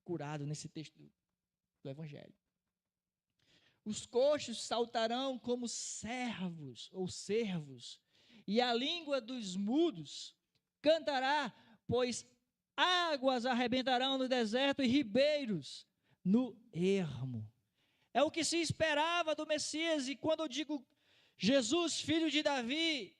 curado nesse texto do Evangelho. Os coxos saltarão como servos, e a língua dos mudos cantará, pois águas arrebentarão no deserto e ribeiros no ermo. É o que se esperava do Messias, e quando eu digo Jesus, filho de Davi,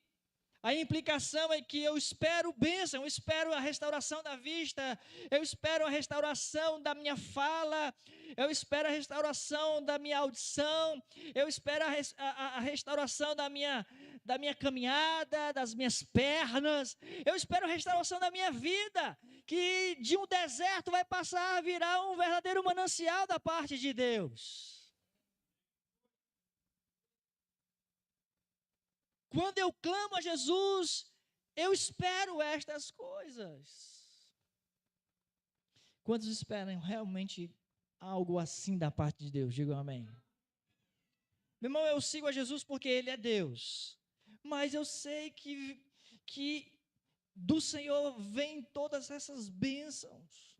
a implicação é que eu espero bênção, eu espero a restauração da vista, eu espero a restauração da minha fala, eu espero a restauração da minha audição, eu espero a restauração da minha caminhada, das minhas pernas, eu espero a restauração da minha vida, que de um deserto vai passar a virar um verdadeiro manancial da parte de Deus. Quando eu clamo a Jesus, eu espero estas coisas. Quantos esperam realmente algo assim da parte de Deus? Digam amém. Meu irmão, eu sigo a Jesus porque Ele é Deus. Mas eu sei que do Senhor vêm todas essas bênçãos.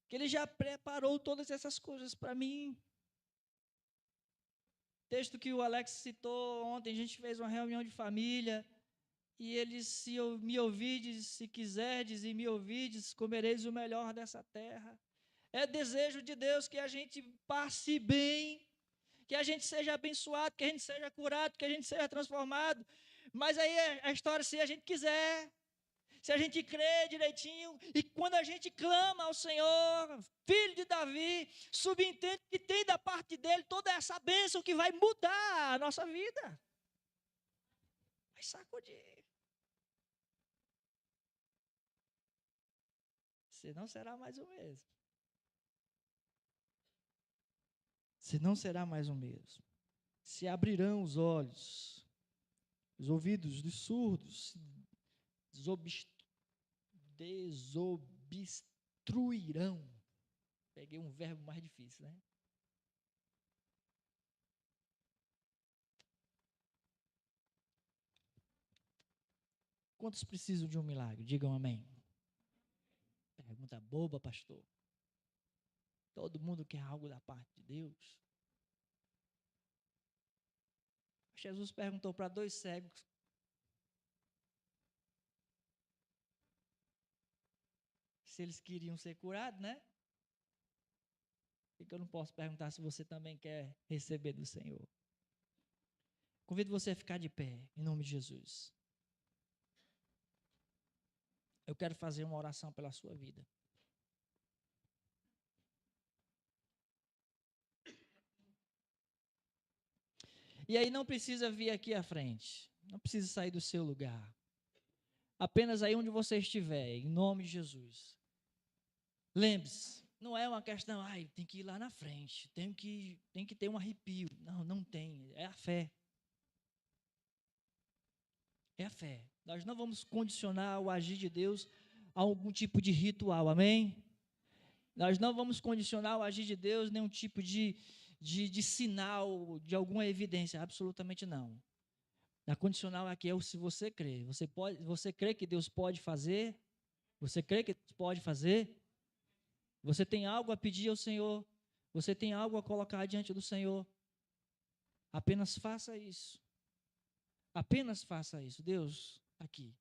Que Ele já preparou todas essas coisas para mim. Texto que o Alex citou ontem, a gente fez uma reunião de família, e ele, se me ouvides, se quiserdes e me ouvides, comereis o melhor dessa terra. É desejo de Deus que a gente passe bem, que a gente seja abençoado, que a gente seja curado, que a gente seja transformado, mas aí a história, se a gente quiser, se a gente crê direitinho, e quando a gente clama ao Senhor, Filho de Davi, subentende que tem da parte dele toda essa bênção que vai mudar a nossa vida. Vai sacudir. Você não será mais o mesmo. Você não será mais o mesmo. Se abrirão os olhos, os ouvidos dos surdos desobstruirão. Peguei um verbo mais difícil, né? Quantos precisam de um milagre? Digam amém. Pergunta boba, pastor. Todo mundo quer algo da parte de Deus. Jesus perguntou para 2 cegos. Se eles queriam ser curados, né? Por que eu não posso perguntar se você também quer receber do Senhor? Convido você a ficar de pé, em nome de Jesus. Eu quero fazer uma oração pela sua vida. E aí não precisa vir aqui à frente. Não precisa sair do seu lugar. Apenas aí onde você estiver, em nome de Jesus. Lembre-se, não é uma questão, tem que ir lá na frente, tem que ter um arrepio. Não, não tem, é a fé. É a fé. Nós não vamos condicionar o agir de Deus a algum tipo de ritual, amém? Nós não vamos condicionar o agir de Deus a nenhum tipo de sinal, de alguma evidência, absolutamente não. A condicional aqui é se você crê. Você crê que Deus pode fazer? Você crê que Deus pode fazer? Você tem algo a pedir ao Senhor? Você tem algo a colocar diante do Senhor? Apenas faça isso. Apenas faça isso. Deus, aqui.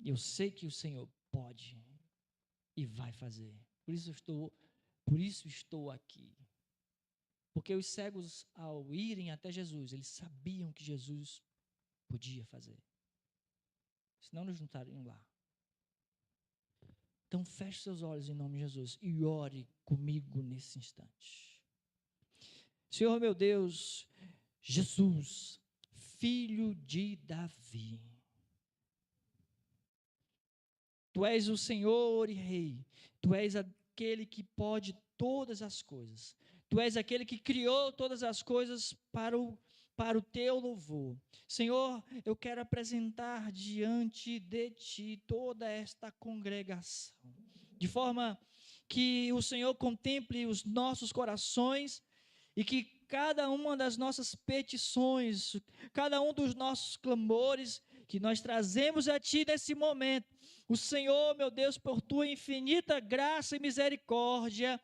Eu sei que o Senhor pode e vai fazer. Por isso estou aqui. Porque os cegos, ao irem até Jesus, eles sabiam que Jesus podia fazer. Senão não juntariam lá. Então feche seus olhos em nome de Jesus e ore comigo nesse instante. Senhor meu Deus, Jesus, Filho de Davi, Tu és o Senhor e Rei, Tu és aquele que pode todas as coisas, Tu és aquele que criou todas as coisas para o Teu louvor. Senhor, eu quero apresentar diante de Ti toda esta congregação, de forma que o Senhor contemple os nossos corações e que cada uma das nossas petições, cada um dos nossos clamores que nós trazemos a Ti nesse momento, o Senhor, meu Deus, por Tua infinita graça e misericórdia,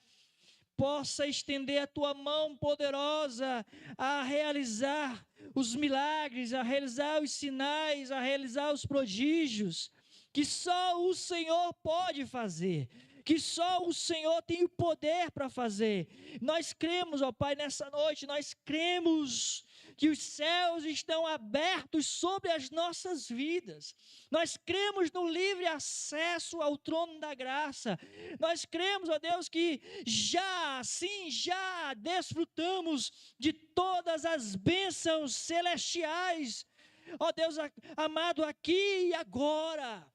possa estender a Tua mão poderosa a realizar os milagres, a realizar os sinais, a realizar os prodígios, que só o Senhor pode fazer, que só o Senhor tem o poder para fazer. Nós cremos, ó Pai, nessa noite, nós cremos que os céus estão abertos sobre as nossas vidas. Nós cremos no livre acesso ao trono da graça. Nós cremos, ó Deus, que já desfrutamos de todas as bênçãos celestiais, ó Deus amado, aqui e agora.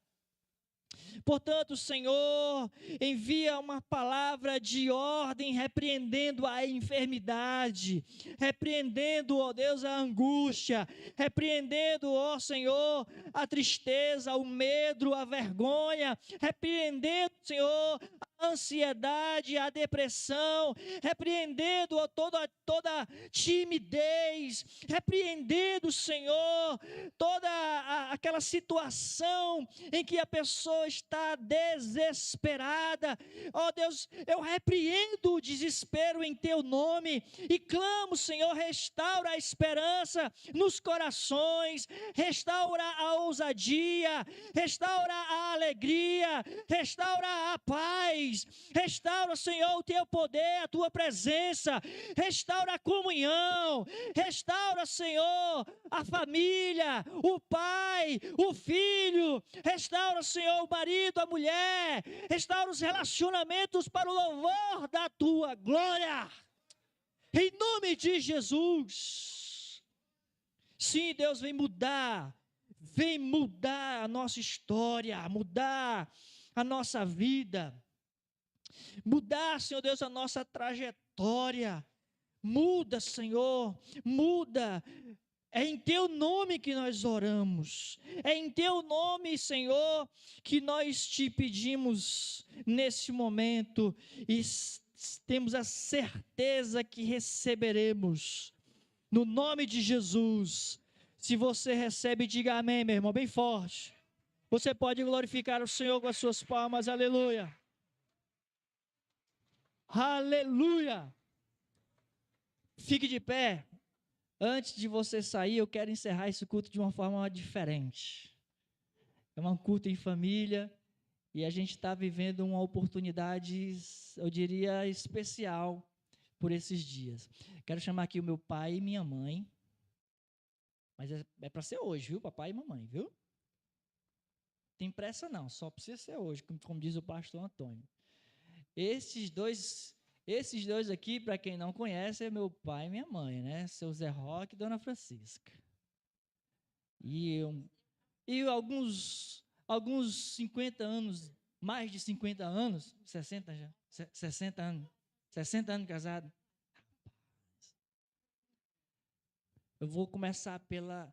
Portanto, Senhor, envia uma palavra de ordem, repreendendo a enfermidade, repreendendo, ó Deus, a angústia, repreendendo, ó Senhor, a tristeza, o medo, a vergonha, repreendendo, Senhor, a ansiedade, a depressão, repreendendo toda timidez, repreendendo, Senhor, toda aquela situação em que a pessoa está desesperada. Ó Deus, eu repreendo o desespero em Teu nome e clamo, Senhor, restaura a esperança nos corações, restaura a ousadia, restaura a alegria, restaura a paz, restaura, Senhor, o Teu poder, a Tua presença, restaura a comunhão, restaura, Senhor, a família, o pai, o filho, restaura, Senhor, o marido, a mulher, restaura os relacionamentos para o louvor da Tua glória, em nome de Jesus. Sim, Deus, vem mudar a nossa história, mudar a nossa vida, mudar, Senhor Deus, a nossa trajetória. Muda, Senhor, muda. É em Teu nome que nós oramos. É em Teu nome, Senhor, que nós Te pedimos nesse momento e temos a certeza que receberemos. No nome de Jesus. Se você recebe, diga amém, meu irmão, bem forte. Você pode glorificar o Senhor com as suas palmas. Aleluia. Aleluia. Fique de pé. Antes de você sair, eu quero encerrar esse culto de uma forma diferente. É um culto em família e a gente está vivendo uma oportunidade, eu diria, especial por esses dias. Quero chamar aqui o meu pai e minha mãe, mas é para ser hoje, viu, papai e mamãe, viu? Tem pressa não, só precisa ser hoje, como diz o pastor Antônio. Esses dois aqui, para quem não conhece, é meu pai e minha mãe, né? Seu Zé Roque e Dona Francisca. E alguns 50 anos, mais de 50 anos, 60 já, 60 anos casado. Eu vou começar pela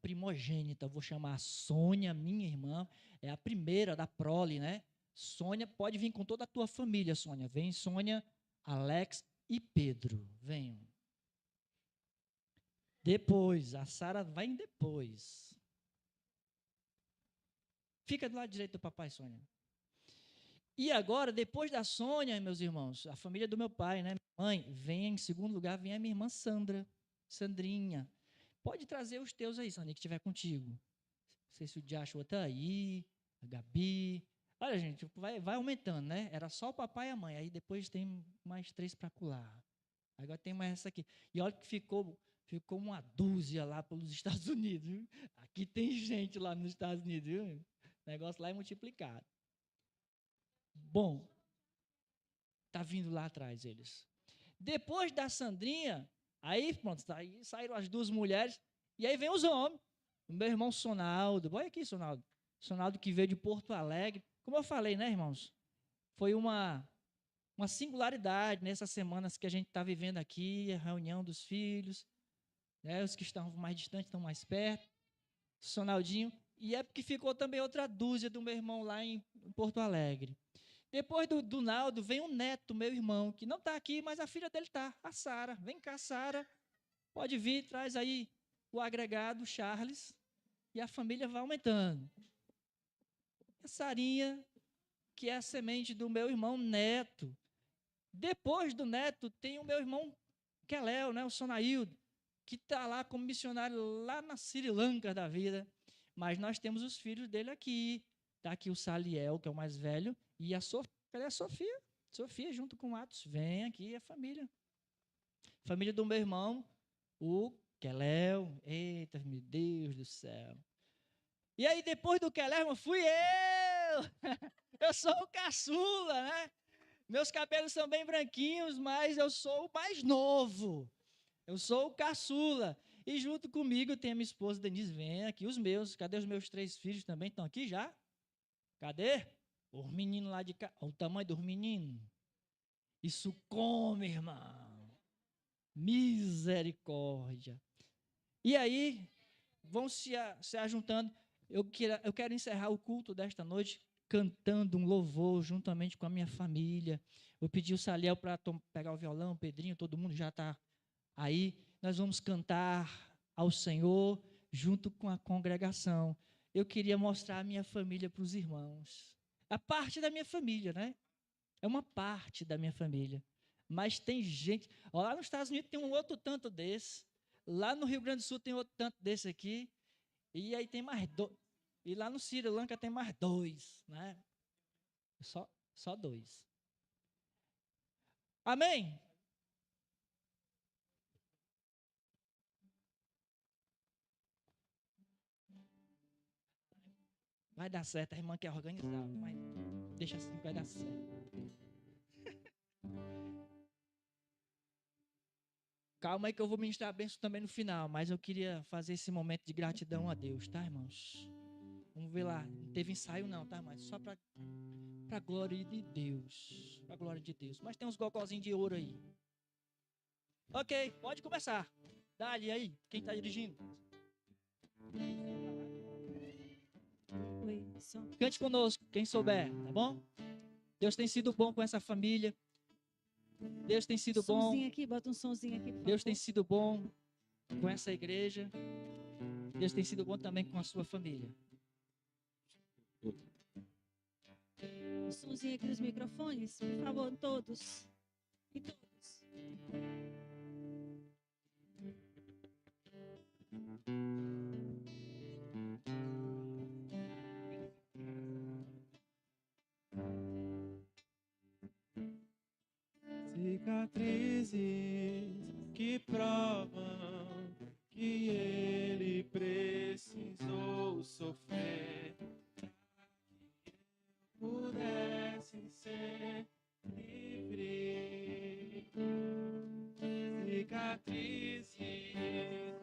primogênita, eu vou chamar a Sônia, minha irmã, é a primeira da prole, né? Sônia, pode vir com toda a tua família, Sônia. Vem, Sônia, Alex e Pedro, venham. Depois, a Sara vai depois. Fica do lado direito do papai, Sônia. E agora, depois da Sônia, meus irmãos, a família do meu pai, né, minha mãe, vem em segundo lugar, vem a minha irmã Sandrinha. Pode trazer os teus aí, Sandrinha, que estiver contigo. Não sei se o Joshua está aí, a Gabi. Olha, gente, vai aumentando, né? Era só o papai e a mãe, aí depois tem mais 3 para colar. Agora tem mais essa aqui. E olha que ficou uma dúzia lá pelos Estados Unidos, viu? Aqui tem gente lá nos Estados Unidos, viu? O negócio lá é multiplicado. Bom, tá vindo lá atrás eles. Depois da Sandrinha, aí pronto, aí saíram as 2 mulheres, e aí vem os homens. O meu irmão Sonaldo, olha aqui, Sonaldo. Sonaldo que veio de Porto Alegre. Como eu falei, né, irmãos? Foi uma singularidade nessas semanas que a gente está vivendo aqui, a reunião dos filhos, né, os que estão mais distantes estão mais perto, Sonaldinho, e é porque ficou também outra dúzia do meu irmão lá em Porto Alegre. Depois do Naldo, vem um neto, meu irmão, que não está aqui, mas a filha dele está, a Sara. Vem cá, Sara, pode vir, traz aí o agregado, Charles, e a família vai aumentando. A Sarinha, que é a semente do meu irmão Neto. Depois do Neto, tem o meu irmão Keléo, né, o Sonaildo, que está lá como missionário lá na Sri Lanka da vida. Mas nós temos os filhos dele aqui. Está aqui o Saliel, que é o mais velho, e a Sofia. Cadê a Sofia? Sofia, junto com o Atos. Vem aqui a família. Família do meu irmão, o Keléu, eita, meu Deus do céu. E aí, depois do Keléu, fui eu. Eu sou o caçula, né? Meus cabelos são bem branquinhos, mas eu sou o mais novo. Eu sou o caçula. E junto comigo tem a minha esposa Denise. Vem aqui os meus. Cadê os meus 3 filhos também? Estão aqui já? Cadê? Os meninos lá de cá. Olha o tamanho dos meninos. Isso come, irmão. Misericórdia. E aí, vão se ajuntando. Eu quero encerrar o culto desta noite cantando um louvor juntamente com a minha família. Eu pedi o Saliel para pegar o violão, o Pedrinho, todo mundo já está aí. Nós vamos cantar ao Senhor junto com a congregação. Eu queria mostrar a minha família para os irmãos. A parte da minha família, né? É uma parte da minha família. Mas tem gente... Ó, lá nos Estados Unidos tem um outro tanto desse. Lá no Rio Grande do Sul tem outro tanto desse aqui. E aí tem mais 2. E lá no Sri Lanka tem mais 2, né? Só 2. Amém? Vai dar certo, a irmã quer organizar, mas deixa assim que vai dar certo. Calma aí que eu vou ministrar a bênção também no final, mas eu queria fazer esse momento de gratidão a Deus, tá, irmãos? Vamos ver lá, não teve ensaio não, tá, mas só para a glória de Deus, para a glória de Deus. Mas tem uns gogozinhos de ouro aí. Ok, pode começar. Dá-lhe aí, quem está dirigindo? Cante conosco, quem souber, tá bom? Deus tem sido bom com essa família. Deus tem sido bom. Aqui, bota um sonzinho aqui, por Deus favor. tem sido bom com essa igreja. Deus tem sido bom também com a sua família. Um sonzinho aqui nos microfones, por favor, todos. E todos. Cicatrizes que provam que ele precisou sofrer, pudesse ser livre. Cicatrizes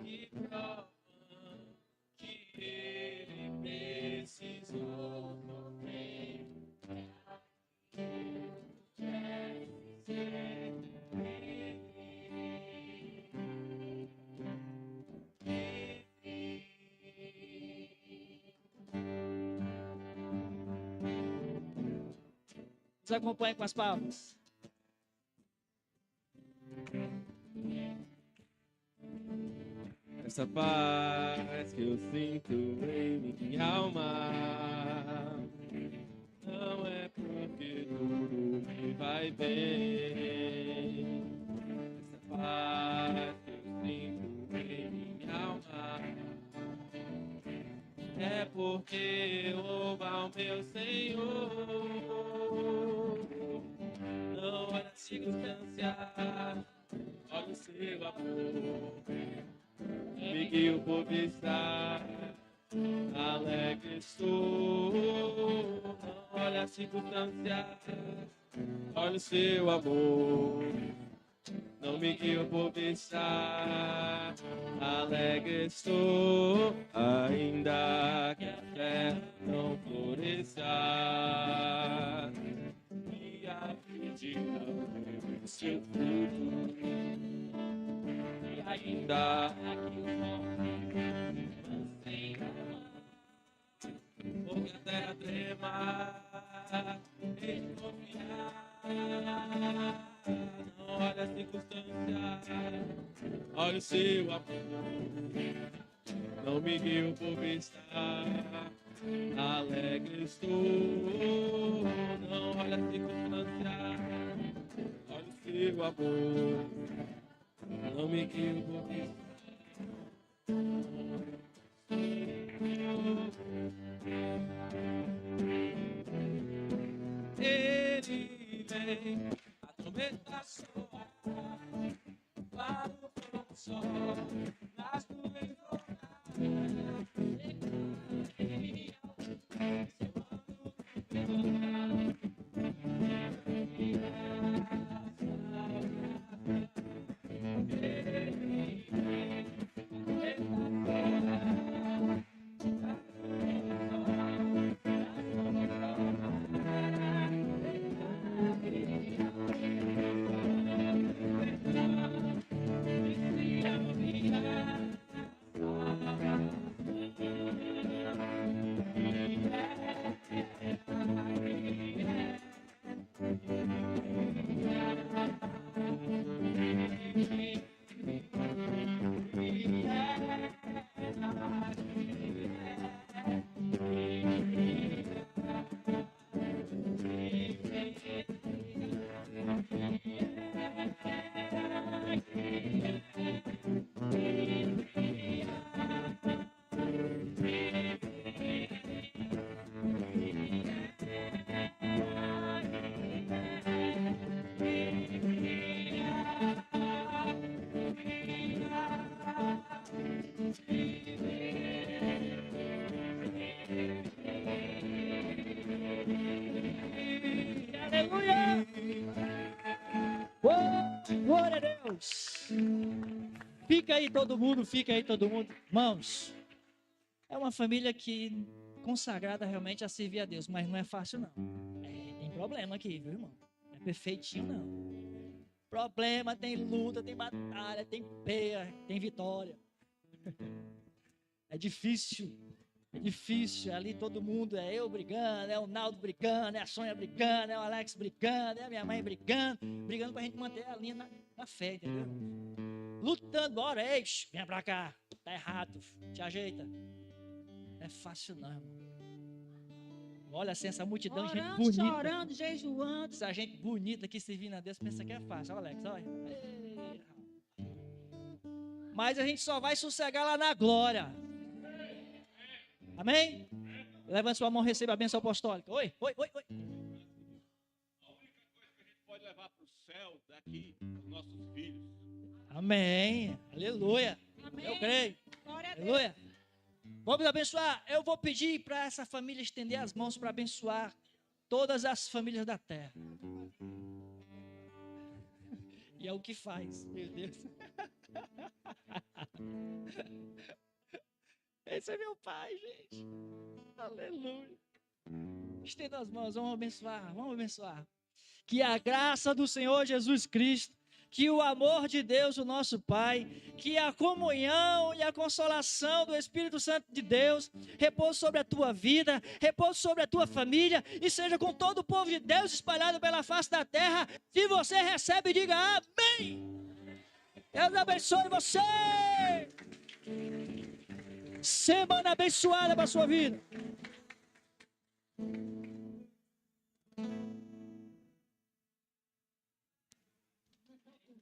que provam que ele precisou sofrer, Nos acompanhe com as palmas. essa paz que eu sinto em minha alma não é porque tudo me vai bem. Essa paz que eu sinto em minha alma é porque eu louvo ao meu Senhor. Não olha as circunstâncias, olha o seu amor. Me guio por vista, alegre estou. Não olha as circunstâncias, olha o seu amor. Não me guio por vista, alegre estou. Ainda que a terra não floresça, e a vida não dê seu fruto. E ainda que o porque a terra trema, hei de confiar. Não olha as circunstâncias, olha o seu amor. Não me guio por vista, alegre estou. Não olha as circunstâncias, olha o seu amor. Não me guio por vista. Ele vem, a trombeta soa, para o sol, na Deus. Fica aí todo mundo. Irmãos, é uma família que consagrada realmente a servir a Deus, mas não é fácil não. Tem problema aqui, viu, irmão? Não é perfeitinho não. Problema, tem luta, tem batalha, tem peia, tem vitória. É difícil. Ali todo mundo, é eu brigando, é o Naldo brigando, é a Sônia brigando, é o Alex brigando, é a minha mãe brigando pra gente manter a linha na fé, entendeu? Lutando, bora, ei, vem pra cá, tá errado, te ajeita. Não é fácil não, irmão. Olha assim, essa multidão de gente bonita. Chorando, jejuando. Essa gente bonita aqui servindo a Deus, pensa que é fácil, olha Alex, olha. Mas a gente só vai sossegar lá na glória. Amém? Levante sua mão, receba a bênção apostólica. Oi. A única coisa que a gente pode levar para o céu daqui, os nossos filhos. Amém. Aleluia. Amém. Eu creio. Glória a Deus. Aleluia. Vamos abençoar. Eu vou pedir para essa família estender as mãos para abençoar todas as famílias da terra. E é o que faz, meu Deus. Esse é meu pai, gente. Aleluia. Estenda as mãos, vamos abençoar. Que a graça do Senhor Jesus Cristo, que o amor de Deus, o nosso Pai, que a comunhão e a consolação do Espírito Santo de Deus repouse sobre a tua vida, repouse sobre a tua família e seja com todo o povo de Deus espalhado pela face da terra. Se você recebe, diga amém. Deus abençoe você. Semana abençoada para a sua vida.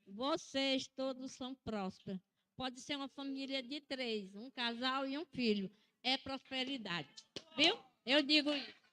Vocês todos são prósperos. Pode ser uma família de 3, um casal e um filho. É prosperidade. Viu? Eu digo isso.